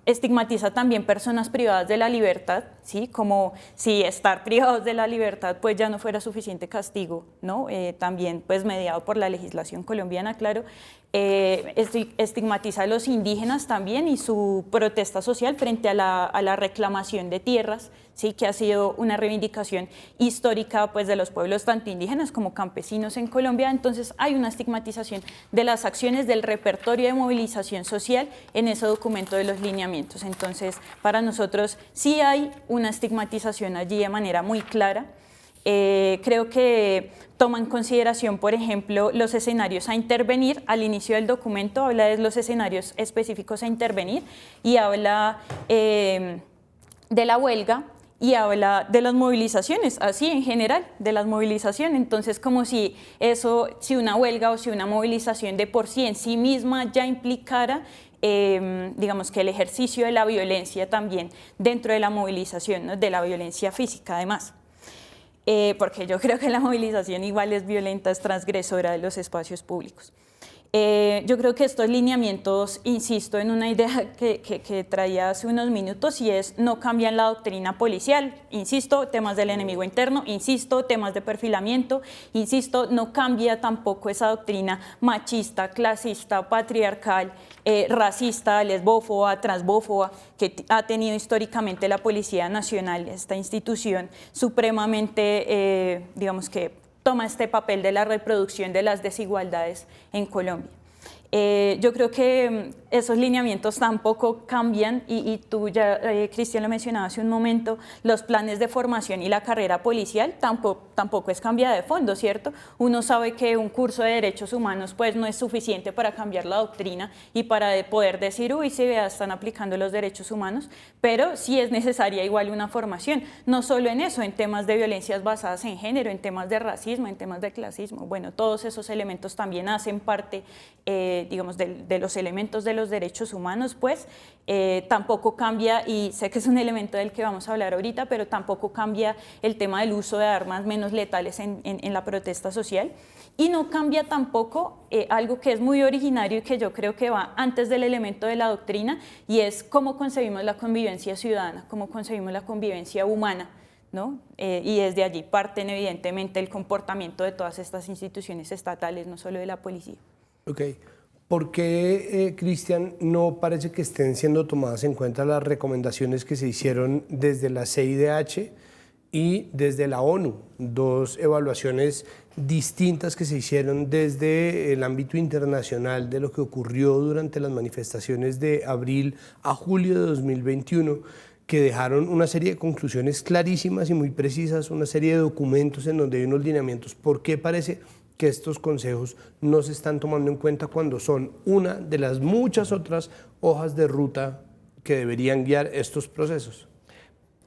estigmatiza también personas privadas de la libertad, ¿sí? Como si estar privados de la libertad pues ya no fuera suficiente castigo, ¿no? También pues mediado por la legislación colombiana, claro. Estigmatiza a los indígenas también y su protesta social frente a la reclamación de tierras, ¿sí? Que ha sido una reivindicación histórica pues, de los pueblos tanto indígenas como campesinos en Colombia. Entonces hay una estigmatización de las acciones del repertorio de movilización social en ese documento de los lineamientos. Entonces para nosotros sí hay una estigmatización allí de manera muy clara. Creo que toma en consideración, por ejemplo, los escenarios a intervenir. Al inicio del documento habla de los escenarios específicos a intervenir y habla de la huelga y habla de las movilizaciones, así en general, de las movilizaciones. Entonces, como si una huelga o si una movilización de por sí en sí misma ya implicara digamos que el ejercicio de la violencia también dentro de la movilización, ¿no? De la violencia física además. Porque yo creo que la movilización igual es violenta, es transgresora de los espacios públicos. Yo creo que estos lineamientos, insisto en una idea que traía hace unos minutos y es no cambian la doctrina policial, insisto, temas del enemigo interno, insisto, temas de perfilamiento, insisto, no cambia tampoco esa doctrina machista, clasista, patriarcal, racista, lesbófoba, transbófoba que ha tenido históricamente la Policía Nacional, esta institución supremamente, digamos que toma este papel de la reproducción de las desigualdades en Colombia. Yo creo que esos lineamientos tampoco cambian y tú ya, Cristian, lo mencionaba hace un momento, los planes de formación y la carrera policial tampoco es cambiada de fondo, ¿cierto? Uno sabe que un curso de derechos humanos pues no es suficiente para cambiar la doctrina y para poder decir, uy, sí, vea, están aplicando los derechos humanos, pero sí es necesaria igual una formación, no solo en eso, en temas de violencias basadas en género, en temas de racismo, en temas de clasismo, bueno, todos esos elementos también hacen parte, digamos, de los elementos de los derechos humanos, pues tampoco cambia, y sé que es un elemento del que vamos a hablar ahorita, pero tampoco cambia el tema del uso de armas menos letales en la protesta social, y no cambia tampoco algo que es muy originario y que yo creo que va antes del elemento de la doctrina, y es cómo concebimos la convivencia ciudadana, cómo concebimos la convivencia humana, ¿no? Y desde allí parten evidentemente el comportamiento de todas estas instituciones estatales, no solo de la policía. Ok. ¿Por qué, Cristian, no parece que estén siendo tomadas en cuenta las recomendaciones que se hicieron desde la CIDH y desde la ONU? Dos evaluaciones distintas que se hicieron desde el ámbito internacional de lo que ocurrió durante las manifestaciones de abril a julio de 2021, que dejaron una serie de conclusiones clarísimas y muy precisas, una serie de documentos en donde hay unos lineamientos. ¿Por qué parece que estos consejos no se están tomando en cuenta cuando son una de las muchas otras hojas de ruta que deberían guiar estos procesos?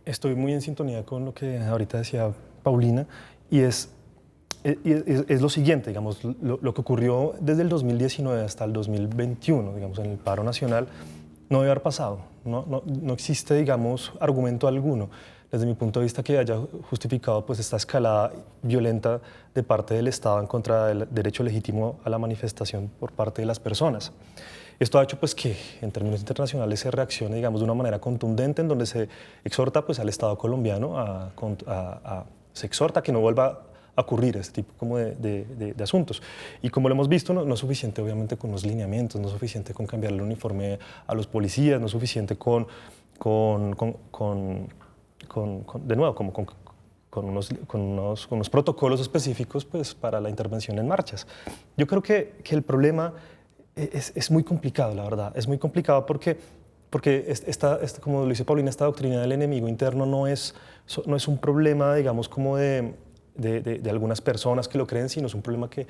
Estoy muy en sintonía con lo que ahorita decía Paulina, y es lo siguiente, digamos, lo que ocurrió desde el 2019 hasta el 2021, digamos, en el paro nacional, no debe haber pasado, no existe, digamos, argumento alguno desde mi punto de vista que haya justificado pues esta escalada violenta de parte del Estado en contra del derecho legítimo a la manifestación por parte de las personas. Esto ha hecho pues que en términos internacionales se reaccione, digamos, de una manera contundente, en donde se exhorta pues al Estado colombiano se exhorta a que no vuelva a ocurrir este tipo como de asuntos. Y como lo hemos visto, no es suficiente obviamente con los lineamientos, no es suficiente con cambiar el uniforme a los policías, no es suficiente de nuevo, con unos protocolos específicos pues, para la intervención en marchas. Yo creo que el problema es muy complicado, la verdad. Es muy complicado porque como lo dice Paulina, esta doctrina del enemigo interno no es un problema, digamos, como de algunas personas que lo creen, sino es un problema que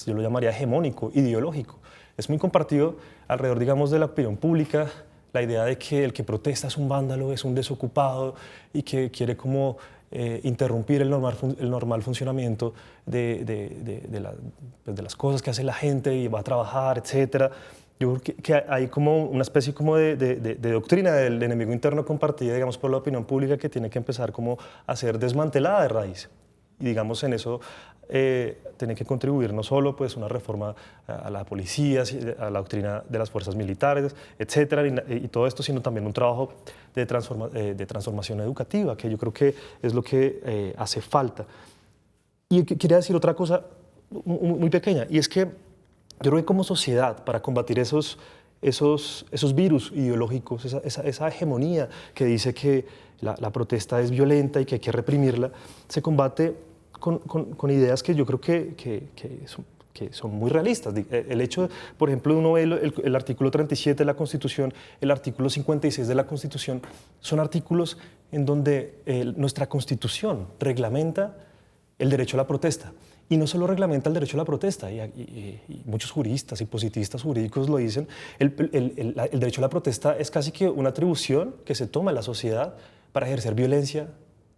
yo lo llamaría hegemónico, ideológico. Es muy compartido alrededor, digamos, de la opinión pública, la idea de que el que protesta es un vándalo, es un desocupado y que quiere como interrumpir el normal funcionamiento de las cosas que hace la gente y va a trabajar, etc. Yo creo que hay como una especie como de doctrina del enemigo interno compartida, digamos, por la opinión pública que tiene que empezar como a ser desmantelada de raíz. Y digamos en eso tiene que contribuir no solo pues una reforma a la policía, a la doctrina de las fuerzas militares, etcétera, y todo esto, sino también un trabajo de transformación educativa, que yo creo que es lo que hace falta. Y quería decir otra cosa muy pequeña, y es que yo creo que como sociedad, para combatir esos virus ideológicos, esa hegemonía que dice que la protesta es violenta y que hay que reprimirla, se combate con ideas que yo creo que son muy realistas. El hecho, por ejemplo, uno ve el artículo 37 de la Constitución, el artículo 56 de la Constitución, son artículos en donde nuestra Constitución reglamenta el derecho a la protesta. Y no solo reglamenta el derecho a la protesta, y muchos juristas y positivistas jurídicos lo dicen, el derecho a la protesta es casi que una atribución que se toma en la sociedad para ejercer violencia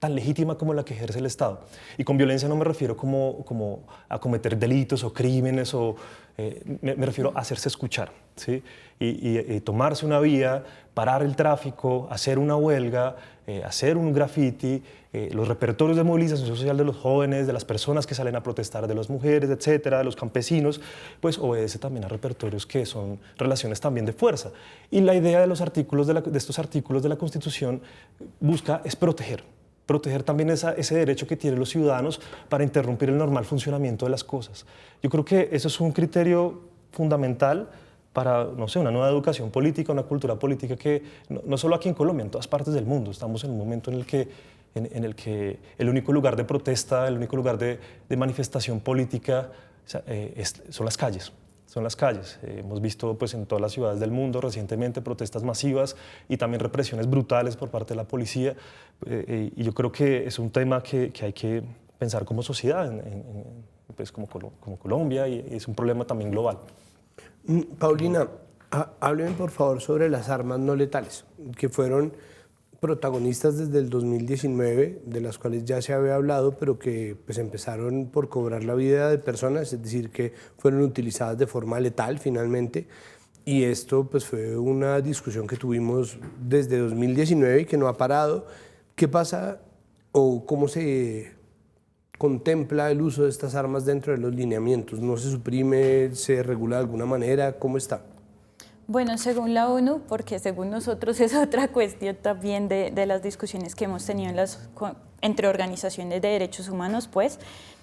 tan legítima como la que ejerce el Estado. Y con violencia no me refiero como a cometer delitos o crímenes, me refiero a hacerse escuchar, ¿sí? Y tomarse una vía, parar el tráfico, hacer una huelga, hacer un graffiti, los repertorios de movilización social de los jóvenes, de las personas que salen a protestar, de las mujeres, etcétera, de los campesinos, pues obedece también a repertorios que son relaciones también de fuerza. Y la idea de estos artículos de la Constitución es proteger también ese derecho que tienen los ciudadanos para interrumpir el normal funcionamiento de las cosas. Yo creo que eso es un criterio fundamental para, no sé, una nueva educación política, una cultura política que no solo aquí en Colombia, en todas partes del mundo, estamos en un momento en el que el único lugar de protesta, el único lugar de manifestación política son las calles. Son las calles. Hemos visto pues, en todas las ciudades del mundo recientemente protestas masivas y también represiones brutales por parte de la policía. Y yo creo que es un tema que hay que pensar como sociedad, pues, como Colombia, y es un problema también global. Paulina, hábleme por favor sobre las armas no letales, que fueron protagonistas desde el 2019, de las cuales ya se había hablado, pero que pues, empezaron por cobrar la vida de personas, es decir, que fueron utilizadas de forma letal finalmente. Y esto pues, fue una discusión que tuvimos desde 2019 y que no ha parado. ¿Qué pasa o cómo se contempla el uso de estas armas dentro de los lineamientos? ¿No se suprime, se regula de alguna manera? ¿Cómo está? Bueno, según la ONU, porque según nosotros es otra cuestión también de las discusiones que hemos tenido entre organizaciones de derechos humanos, pues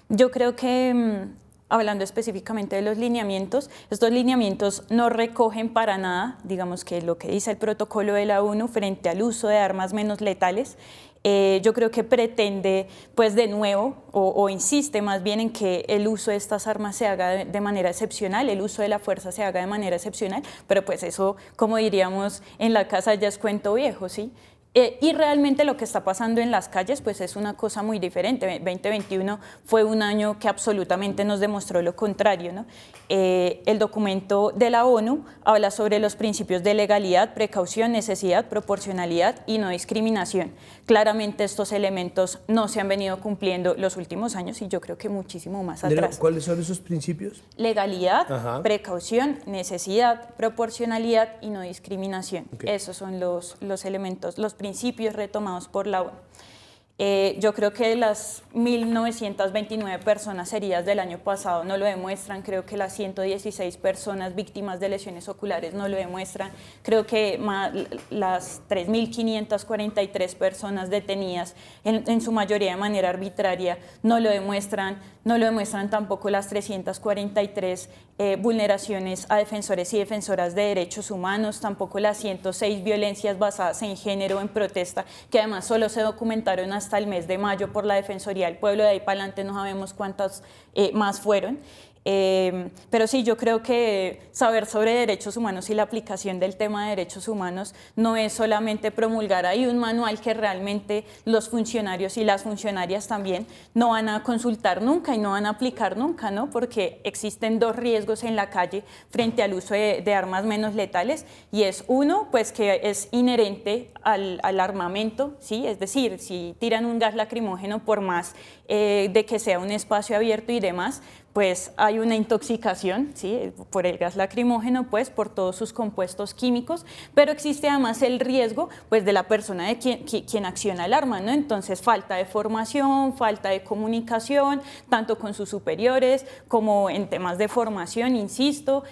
yo creo que hablando específicamente de los lineamientos, estos lineamientos no recogen para nada, digamos que lo que dice el protocolo de la ONU frente al uso de armas menos letales. Yo creo que pretende, pues de nuevo, o insiste más bien en que el uso de estas armas se haga de manera excepcional, el uso de la fuerza se haga de manera excepcional, pero pues eso, como diríamos en la casa, ya es cuento viejo, ¿sí? Y realmente lo que está pasando en las calles pues es una cosa muy diferente. 2021 fue un año que absolutamente nos demostró lo contrario, ¿no? El documento de la ONU habla sobre los principios de legalidad, precaución, necesidad, proporcionalidad y no discriminación. Claramente estos elementos no se han venido cumpliendo los últimos años y yo creo que muchísimo más atrás. ¿Cuáles son esos principios? Legalidad, precaución, necesidad, proporcionalidad y no discriminación. Okay. Esos son los elementos, los principios retomados por la ONU. Yo creo que las 1.929 personas heridas del año pasado no lo demuestran, creo que las 116 personas víctimas de lesiones oculares no lo demuestran, creo que las 3.543 personas detenidas, en su mayoría de manera arbitraria, no lo demuestran. no lo demuestran tampoco las 343 vulneraciones a defensores y defensoras de derechos humanos, tampoco las 106 violencias basadas en género en protesta, que además solo se documentaron hasta el mes de mayo por la Defensoría del Pueblo, de ahí para adelante no sabemos cuántas más fueron. Pero sí, yo creo que saber sobre derechos humanos y la aplicación del tema de derechos humanos no es solamente promulgar ahí un manual que realmente los funcionarios y las funcionarias también no van a consultar nunca y no van a aplicar nunca, ¿no? Porque existen dos riesgos en la calle frente al uso de armas menos letales, y es uno, pues que es inherente al armamento, ¿sí? Es decir, si tiran un gas lacrimógeno, por más de que sea un espacio abierto y demás, pues hay una intoxicación, ¿sí? Por el gas lacrimógeno, pues por todos sus compuestos químicos, pero existe además el riesgo, pues, de la persona de quien acciona el arma, ¿no? Entonces, falta de formación, falta de comunicación, tanto con sus superiores como en temas de formación, insisto,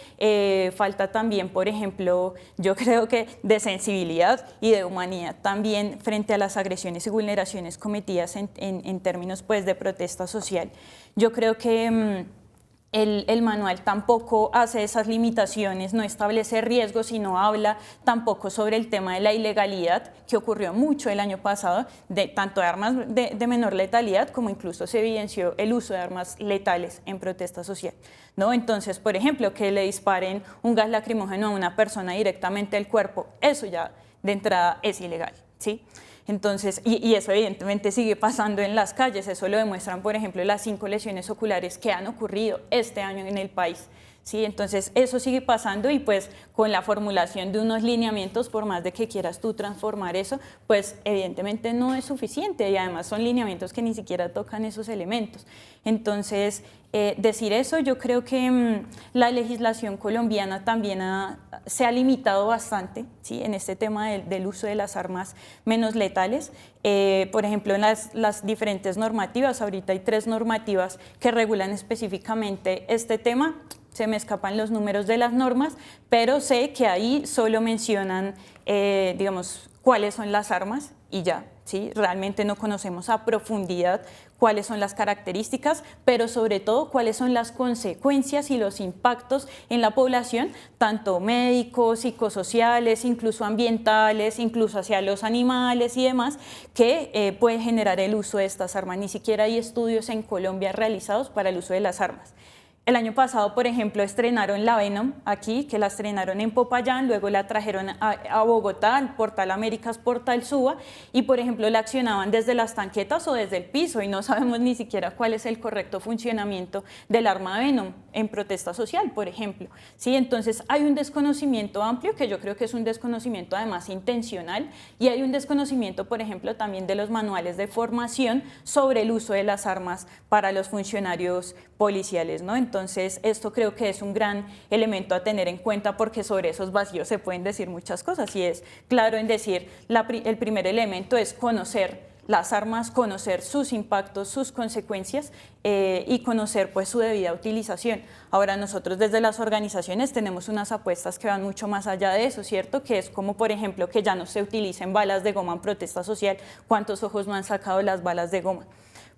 falta también, por ejemplo, yo creo que de sensibilidad y de humanidad también frente a las agresiones y vulneraciones cometidas en términos, pues, de protesta social. Yo creo que el manual tampoco hace esas limitaciones, no establece riesgos, sino habla tampoco sobre el tema de la ilegalidad, que ocurrió mucho el año pasado, tanto de armas de menor letalidad como incluso se evidenció el uso de armas letales en protesta social, ¿no? Entonces, por ejemplo, que le disparen un gas lacrimógeno a una persona directamente al cuerpo, eso ya de entrada es ilegal, ¿sí? Entonces, y eso evidentemente sigue pasando en las calles, eso lo demuestran, por ejemplo, las 5 lesiones oculares que han ocurrido este año en el país. ¿Sí? Entonces, eso sigue pasando, y pues con la formulación de unos lineamientos, por más de que quieras tú transformar eso, pues evidentemente no es suficiente, y además son lineamientos que ni siquiera tocan esos elementos. Entonces, decir eso, yo creo que la legislación colombiana también se ha limitado bastante, ¿sí? En este tema del uso de las armas menos letales. Por ejemplo, en las diferentes normativas, ahorita hay 3 normativas que regulan específicamente este tema. Se me escapan los números de las normas, pero sé que ahí solo mencionan, digamos, cuáles son las armas y ya, ¿sí? Realmente no conocemos a profundidad cuáles son las características, pero sobre todo cuáles son las consecuencias y los impactos en la población, tanto médicos, psicosociales, incluso ambientales, incluso hacia los animales y demás, que puede generar el uso de estas armas. Ni siquiera hay estudios en Colombia realizados para el uso de las armas. El año pasado, por ejemplo, estrenaron la Venom aquí, que la estrenaron en Popayán, luego la trajeron a Bogotá, al Portal Américas, Portal Suba, y por ejemplo la accionaban desde las tanquetas o desde el piso, y no sabemos ni siquiera cuál es el correcto funcionamiento del arma Venom en protesta social, por ejemplo. ¿Sí? Entonces hay un desconocimiento amplio, que yo creo que es un desconocimiento además intencional, y hay un desconocimiento, por ejemplo, también de los manuales de formación sobre el uso de las armas para los funcionarios policiales, ¿no? Entonces, esto creo que es un gran elemento a tener en cuenta, porque sobre esos vacíos se pueden decir muchas cosas, y es claro en decir, el primer elemento es conocer las armas, conocer sus impactos, sus consecuencias, y conocer pues su debida utilización. Ahora, nosotros desde las organizaciones tenemos unas apuestas que van mucho más allá de eso, ¿cierto? Que es como, por ejemplo, que ya no se utilicen balas de goma en protesta social. ¿Cuántos ojos no han sacado las balas de goma?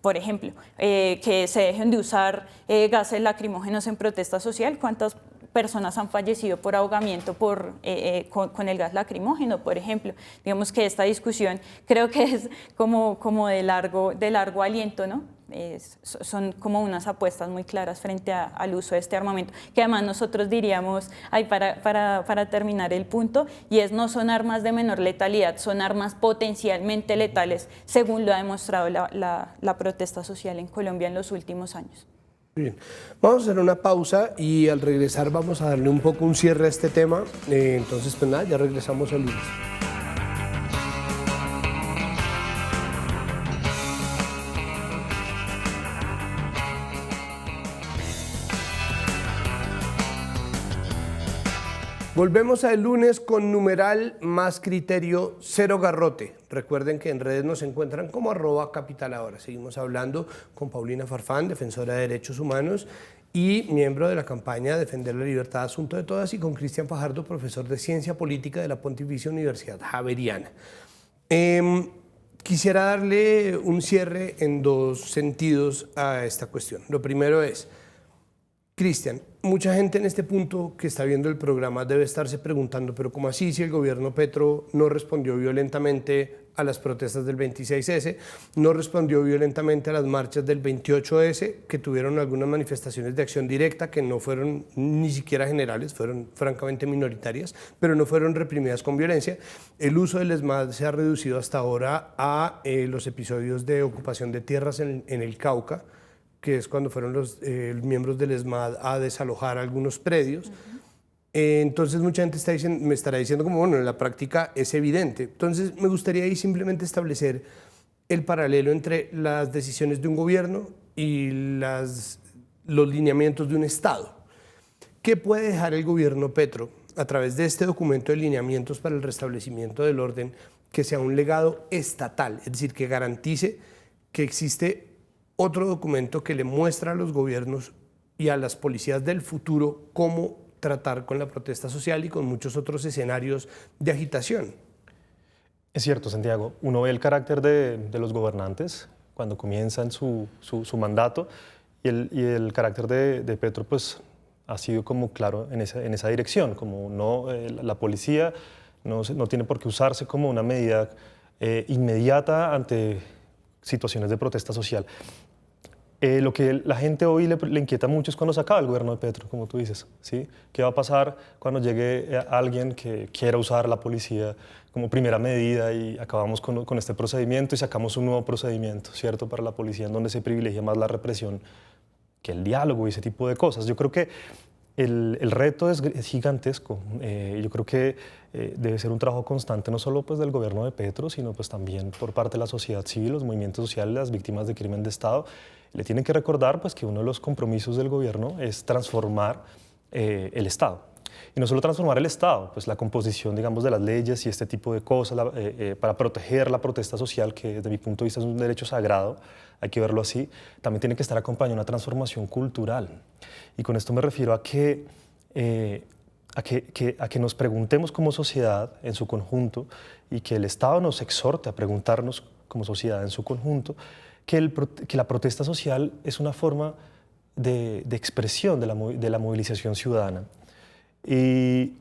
Por ejemplo, que se dejen de usar gases lacrimógenos en protesta social. ¿Cuántas personas han fallecido por ahogamiento con el gas lacrimógeno, por ejemplo? Digamos que esta discusión creo que es como de largo aliento, ¿no? Son como unas apuestas muy claras frente al uso de este armamento, que además nosotros diríamos, para terminar el punto, y es: no son armas de menor letalidad, son armas potencialmente letales, según lo ha demostrado la protesta social en Colombia en los últimos años. Bien, vamos a hacer una pausa y al regresar vamos a darle un poco un cierre a este tema. Entonces, pues nada, ya regresamos el lunes. Volvemos al lunes con numeral más criterio, cero garrote. Recuerden que en redes nos encuentran como @capitalahora. Seguimos hablando con Paulina Farfán, defensora de derechos humanos y miembro de la campaña Defender la Libertad, Asunto de Todas, y con Cristian Fajardo, profesor de Ciencia Política de la Pontificia Universidad Javeriana. quisiera darle un cierre en dos sentidos a esta cuestión. Lo primero es, Cristian, mucha gente en este punto que está viendo el programa debe estarse preguntando, pero ¿cómo así si el gobierno Petro no respondió violentamente a las protestas del 26S, no respondió violentamente a las marchas del 28S, que tuvieron algunas manifestaciones de acción directa que no fueron ni siquiera generales, fueron francamente minoritarias, pero no fueron reprimidas con violencia? El uso del ESMAD se ha reducido hasta ahora a los episodios de ocupación de tierras en el Cauca, que es cuando fueron los miembros del ESMAD a desalojar algunos predios. Entonces mucha gente me estará diciendo como, bueno, en la práctica es evidente. Entonces me gustaría ahí simplemente establecer el paralelo entre las decisiones de un gobierno y los lineamientos de un Estado. ¿Qué puede dejar el gobierno Petro a través de este documento de lineamientos para el restablecimiento del orden que sea un legado estatal? Es decir, que garantice que existe otro documento que le muestra a los gobiernos y a las policías del futuro cómo tratar con la protesta social y con muchos otros escenarios de agitación. Es cierto, Santiago. Uno ve el carácter de los gobernantes cuando comienzan su mandato y el carácter de Petro pues, ha sido como claro en esa dirección, como no, la policía no tiene por qué usarse como una medida inmediata ante situaciones de protesta social. Lo que la gente hoy le inquieta mucho es cuando se acaba el gobierno de Petro, como tú dices, ¿sí? ¿Qué va a pasar cuando llegue alguien que quiera usar la policía como primera medida y acabamos con este procedimiento y sacamos un nuevo procedimiento, ¿cierto? Para la policía, en donde se privilegia más la represión que el diálogo y ese tipo de cosas. Yo creo que el reto es gigantesco. Yo creo que debe ser un trabajo constante, no solo pues, del gobierno de Petro, sino pues, también por parte de la sociedad civil, los movimientos sociales, las víctimas de crimen de Estado. Le tienen que recordar pues, que uno de los compromisos del gobierno es transformar el Estado. Y no solo transformar el Estado, pues la composición, digamos, de las leyes y este tipo de cosas para proteger la protesta social, que desde mi punto de vista es un derecho sagrado, hay que verlo así, también tiene que estar acompañado de una transformación cultural. Y con esto me refiero a que nos preguntemos como sociedad en su conjunto y que el Estado nos exhorte a preguntarnos como sociedad en su conjunto que la protesta social es una forma de expresión de la movilización ciudadana. Y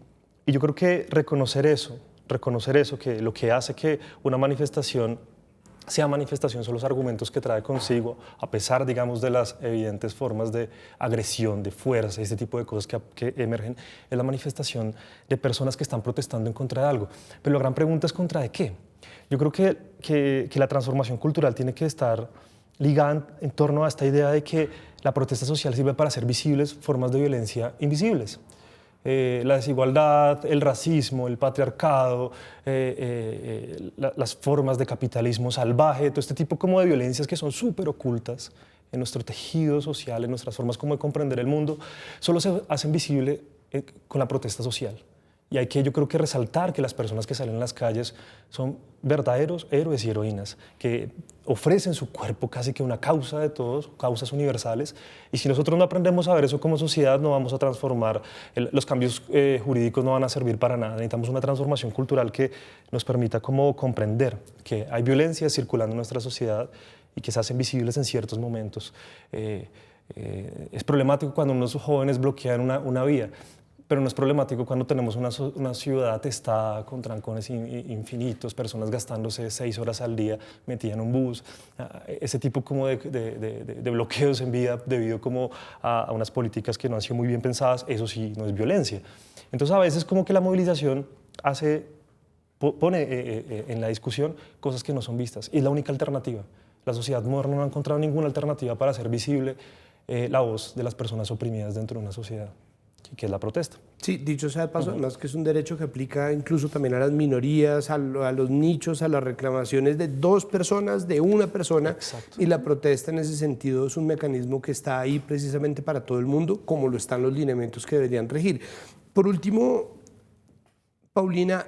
yo creo que reconocer eso, que lo que hace que una manifestación sea manifestación son los argumentos que trae consigo, a pesar, digamos, de las evidentes formas de agresión, de fuerza, este tipo de cosas que emergen, es la manifestación de personas que están protestando en contra de algo. Pero la gran pregunta es ¿contra de qué? Yo creo que la transformación cultural tiene que estar ligada en torno a esta idea de que la protesta social sirve para hacer visibles formas de violencia invisibles. La desigualdad, el racismo, el patriarcado, las formas de capitalismo salvaje, todo este tipo como de violencias que son súper ocultas en nuestro tejido social, en nuestras formas como de comprender el mundo, solo se hacen visibles con la protesta social. Y hay que, yo creo que resaltar que las personas que salen a las calles son verdaderos héroes y heroínas, que ofrecen su cuerpo casi que una causa de todos, causas universales. Y si nosotros no aprendemos a ver eso como sociedad, no vamos a transformar, los cambios jurídicos no van a servir para nada. Necesitamos una transformación cultural que nos permita como comprender que hay violencia circulando en nuestra sociedad y que se hacen visibles en ciertos momentos. Es problemático cuando unos jóvenes bloquean una vía, pero no es problemático cuando tenemos una ciudad atestada con trancones infinitos, personas gastándose 6 horas al día metidas en un bus, ese tipo como de bloqueos en vía debido como a unas políticas que no han sido muy bien pensadas. Eso sí no es violencia. Entonces a veces como que la movilización pone en la discusión cosas que no son vistas y es la única alternativa. La sociedad moderna no ha encontrado ninguna alternativa para hacer visible la voz de las personas oprimidas dentro de una sociedad, que es la protesta. Sí, dicho sea de paso, además que es un derecho que aplica incluso también a las minorías, a los nichos, a las reclamaciones de 2 personas, de una persona. Exacto. Y la protesta en ese sentido es un mecanismo que está ahí precisamente para todo el mundo, como lo están los lineamientos que deberían regir. Por último, Paulina,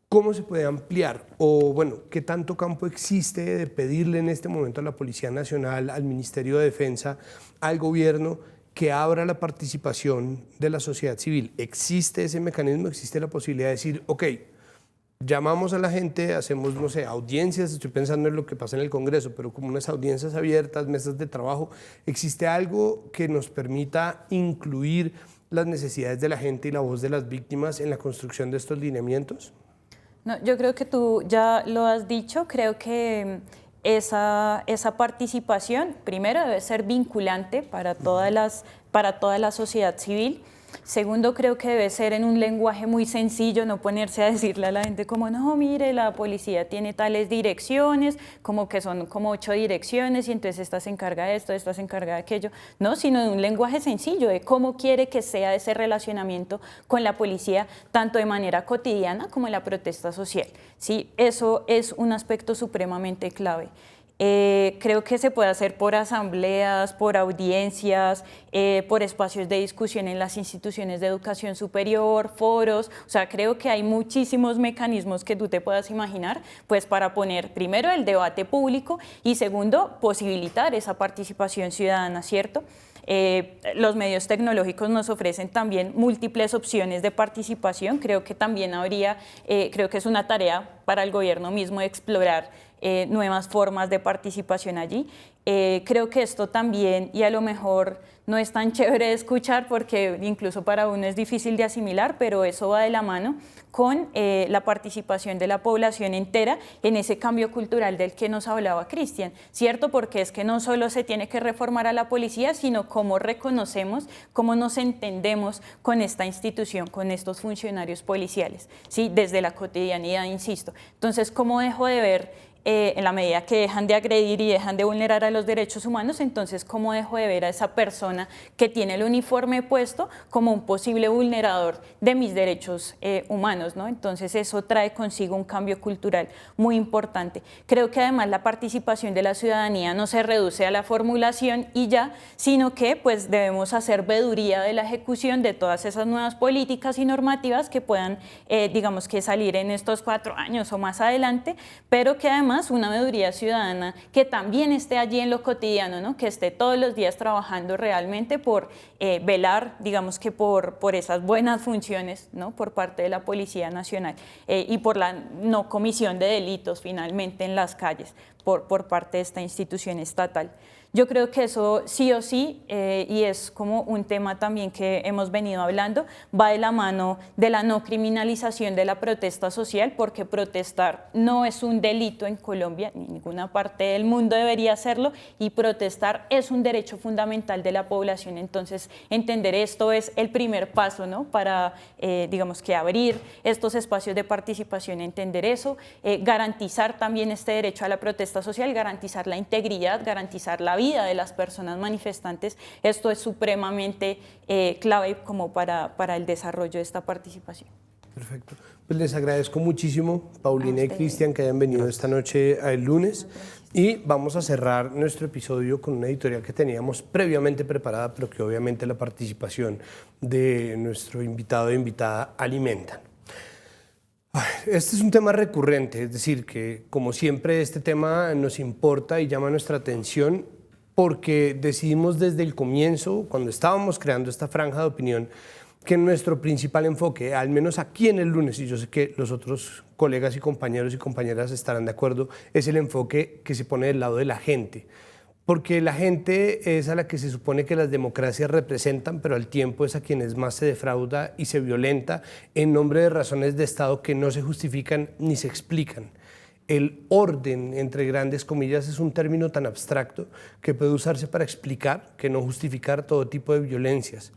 ¿cómo se puede ampliar? O bueno, ¿qué tanto campo existe de pedirle en este momento a la Policía Nacional, al Ministerio de Defensa, al gobierno, que abra la participación de la sociedad civil? ¿Existe ese mecanismo? ¿Existe la posibilidad de decir, ok, llamamos a la gente, hacemos, no sé, audiencias, estoy pensando en lo que pasa en el Congreso, pero como unas audiencias abiertas, mesas de trabajo, ¿existe algo que nos permita incluir las necesidades de la gente y la voz de las víctimas en la construcción de estos lineamientos? No, yo creo que tú ya lo has dicho, creo que esa participación, primero, debe ser vinculante para toda la sociedad civil. Segundo, creo que debe ser en un lenguaje muy sencillo, no ponerse a decirle a la gente como, no, mire, la policía tiene tales direcciones, como que son como 8 direcciones y entonces esta se encarga de esto, esta se encarga de aquello. No, sino de un lenguaje sencillo, de cómo quiere que sea ese relacionamiento con la policía, tanto de manera cotidiana como en la protesta social. ¿Sí? Eso es un aspecto supremamente clave. Creo que se puede hacer por asambleas, por audiencias, por espacios de discusión en las instituciones de educación superior, foros. O sea, creo que hay muchísimos mecanismos que tú te puedas imaginar, pues para poner primero el debate público y segundo, posibilitar esa participación ciudadana, ¿cierto? Los medios tecnológicos nos ofrecen también múltiples opciones de participación. Creo que también creo que es una tarea para el gobierno mismo de explorar nuevas formas de participación allí. Creo que esto también, y a lo mejor no es tan chévere de escuchar porque incluso para uno es difícil de asimilar, pero eso va de la mano con la participación de la población entera en ese cambio cultural del que nos hablaba Cristian, ¿cierto? Porque es que no solo se tiene que reformar a la policía, sino cómo reconocemos, cómo nos entendemos con esta institución, con estos funcionarios policiales, ¿sí? Desde la cotidianidad, insisto. Entonces, ¿cómo dejo de ver en la medida que dejan de agredir y dejan de vulnerar a los derechos humanos, entonces cómo dejo de ver a esa persona que tiene el uniforme puesto como un posible vulnerador de mis derechos humanos, ¿no? Entonces eso trae consigo un cambio cultural muy importante. Creo que además la participación de la ciudadanía no se reduce a la formulación y ya, sino que pues debemos hacer veeduría de la ejecución de todas esas nuevas políticas y normativas que puedan, digamos que salir en estos 4 años o más adelante, pero que además una veeduría ciudadana que también esté allí en lo cotidiano, ¿no? Que esté todos los días trabajando realmente por velar, digamos que por esas buenas funciones, ¿no? Por parte de la Policía Nacional y por la no comisión de delitos finalmente en las calles por parte de esta institución estatal. Yo creo que eso sí o sí, y es como un tema también que hemos venido hablando, va de la mano de la no criminalización de la protesta social, porque protestar no es un delito en Colombia, ni en ninguna parte del mundo debería hacerlo, y protestar es un derecho fundamental de la población. Entonces, entender esto es el primer paso, ¿no? Para, digamos que abrir estos espacios de participación, entender eso, garantizar también este derecho a la protesta social, garantizar la integridad, garantizar la vida de las personas manifestantes. Esto es supremamente clave como para el desarrollo de esta participación. Perfecto. Pues les agradezco muchísimo, Paulina y Cristian, que hayan venido esta noche el lunes. Y vamos a cerrar nuestro episodio con una editorial que teníamos previamente preparada, pero que obviamente la participación de nuestro invitado e invitada alimentan. Este es un tema recurrente, es decir, que como siempre este tema nos importa y llama nuestra atención porque decidimos desde el comienzo, cuando estábamos creando esta franja de opinión, que nuestro principal enfoque, al menos aquí en el lunes, y yo sé que los otros colegas y compañeros y compañeras estarán de acuerdo, es el enfoque que se pone del lado de la gente. Porque la gente es a la que se supone que las democracias representan, pero al tiempo es a quienes más se defrauda y se violenta en nombre de razones de Estado que no se justifican ni se explican. El orden, entre grandes comillas, es un término tan abstracto que puede usarse para explicar, que no justificar todo tipo de violencias.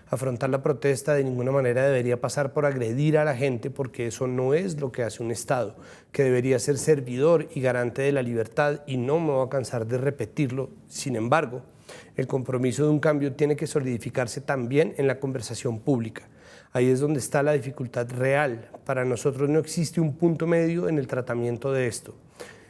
Afrontar la protesta de ninguna manera debería pasar por agredir a la gente, porque eso no es lo que hace un Estado, que debería ser servidor y garante de la libertad, y no me voy a cansar de repetirlo. Sin embargo, el compromiso de un cambio tiene que solidificarse también en la conversación pública. Ahí es donde está la dificultad real. Para nosotros no existe un punto medio en el tratamiento de esto.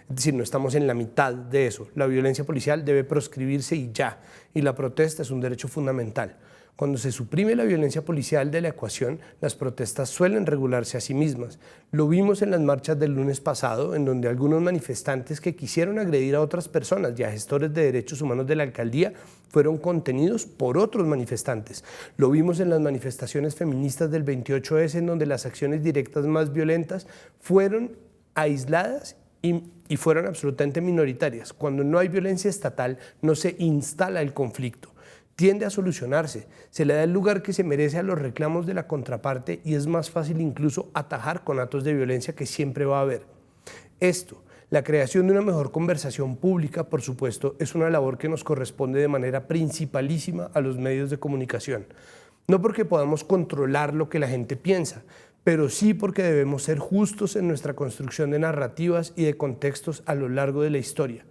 Es decir, no estamos en la mitad de eso. La violencia policial debe proscribirse y ya, y la protesta es un derecho fundamental. Cuando se suprime la violencia policial de la ecuación, las protestas suelen regularse a sí mismas. Lo vimos en las marchas del lunes pasado, en donde algunos manifestantes que quisieron agredir a otras personas y a gestores de derechos humanos de la alcaldía fueron contenidos por otros manifestantes. Lo vimos en las manifestaciones feministas del 28S, en donde las acciones directas más violentas fueron aisladas y fueron absolutamente minoritarias. Cuando no hay violencia estatal, no se instala el conflicto. Tiende a solucionarse, se le da el lugar que se merece a los reclamos de la contraparte y es más fácil incluso atajar con actos de violencia que siempre va a haber. Esto, la creación de una mejor conversación pública, por supuesto, es una labor que nos corresponde de manera principalísima a los medios de comunicación. No porque podamos controlar lo que la gente piensa, pero sí porque debemos ser justos en nuestra construcción de narrativas y de contextos a lo largo de la historia.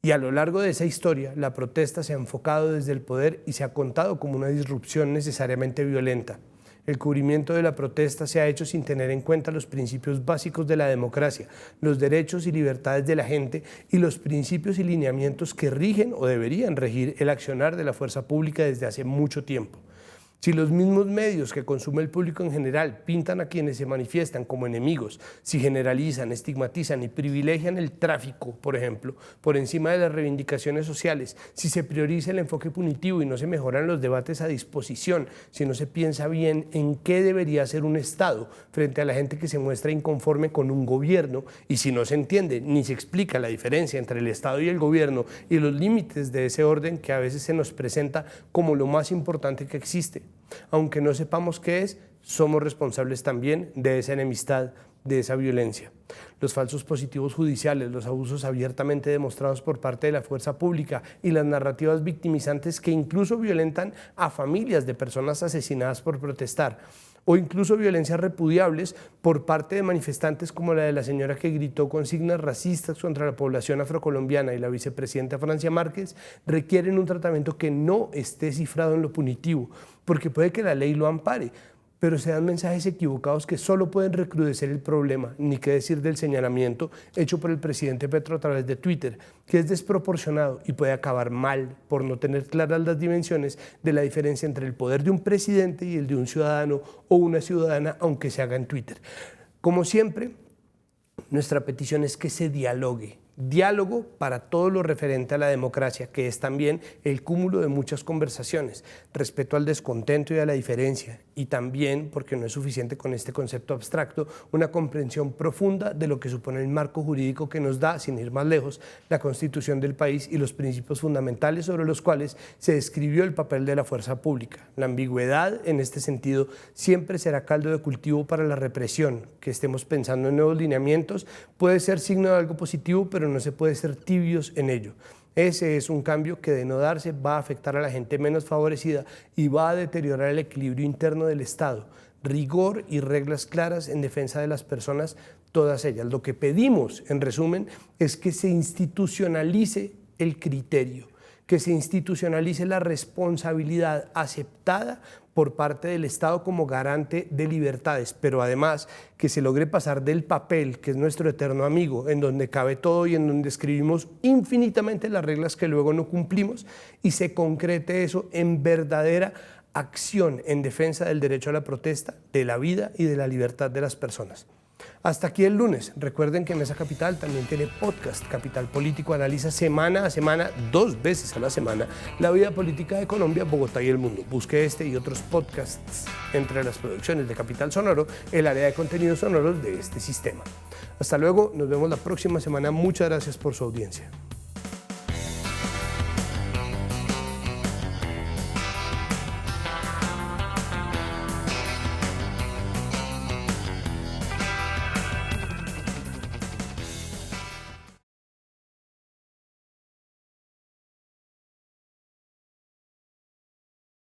Y a lo largo de esa historia, la protesta se ha enfocado desde el poder y se ha contado como una disrupción necesariamente violenta. El cubrimiento de la protesta se ha hecho sin tener en cuenta los principios básicos de la democracia, los derechos y libertades de la gente y los principios y lineamientos que rigen o deberían regir el accionar de la fuerza pública desde hace mucho tiempo. Si los mismos medios que consume el público en general pintan a quienes se manifiestan como enemigos, si generalizan, estigmatizan y privilegian el tráfico, por ejemplo, por encima de las reivindicaciones sociales, si se prioriza el enfoque punitivo y no se mejoran los debates a disposición, si no se piensa bien en qué debería ser un Estado frente a la gente que se muestra inconforme con un gobierno y si no se entiende ni se explica la diferencia entre el Estado y el gobierno y los límites de ese orden que a veces se nos presenta como lo más importante que existe. Aunque no sepamos qué es, somos responsables también de esa enemistad, de esa violencia. Los falsos positivos judiciales, los abusos abiertamente demostrados por parte de la fuerza pública y las narrativas victimizantes que incluso violentan a familias de personas asesinadas por protestar, o incluso violencias repudiables por parte de manifestantes como la de la señora que gritó consignas racistas contra la población afrocolombiana y la vicepresidenta Francia Márquez, requieren un tratamiento que no esté cifrado en lo punitivo, porque puede que la ley lo ampare, pero se dan mensajes equivocados que solo pueden recrudecer el problema, ni qué decir del señalamiento hecho por el presidente Petro a través de Twitter, que es desproporcionado y puede acabar mal por no tener claras las dimensiones de la diferencia entre el poder de un presidente y el de un ciudadano o una ciudadana, aunque se haga en Twitter. Como siempre, nuestra petición es que se dialogue. Diálogo para todo lo referente a la democracia, que es también el cúmulo de muchas conversaciones, respeto al descontento y a la diferencia, y también, porque no es suficiente con este concepto abstracto, una comprensión profunda de lo que supone el marco jurídico que nos da, sin ir más lejos, la Constitución del país y los principios fundamentales sobre los cuales se describió el papel de la fuerza pública. La ambigüedad, en este sentido, siempre será caldo de cultivo para la represión. Que estemos pensando en nuevos lineamientos puede ser signo de algo positivo, pero no se puede ser tibios en ello. Ese es un cambio que, de no darse, va a afectar a la gente menos favorecida y va a deteriorar el equilibrio interno del Estado. Rigor y reglas claras en defensa de las personas, todas ellas. Lo que pedimos, en resumen, es que se institucionalice el criterio, que se institucionalice la responsabilidad aceptada por parte del Estado como garante de libertades, pero además que se logre pasar del papel, que es nuestro eterno amigo, en donde cabe todo y en donde escribimos infinitamente las reglas que luego no cumplimos, y se concrete eso en verdadera acción en defensa del derecho a la protesta, de la vida y de la libertad de las personas. Hasta aquí el lunes. Recuerden que Mesa Capital también tiene podcast. Capital Político analiza semana a semana, 2 veces a la semana, la vida política de Colombia, Bogotá y el mundo. Busque este y otros podcasts entre las producciones de Capital Sonoro, el área de contenidos sonoros de este sistema. Hasta luego, nos vemos la próxima semana. Muchas gracias por su audiencia.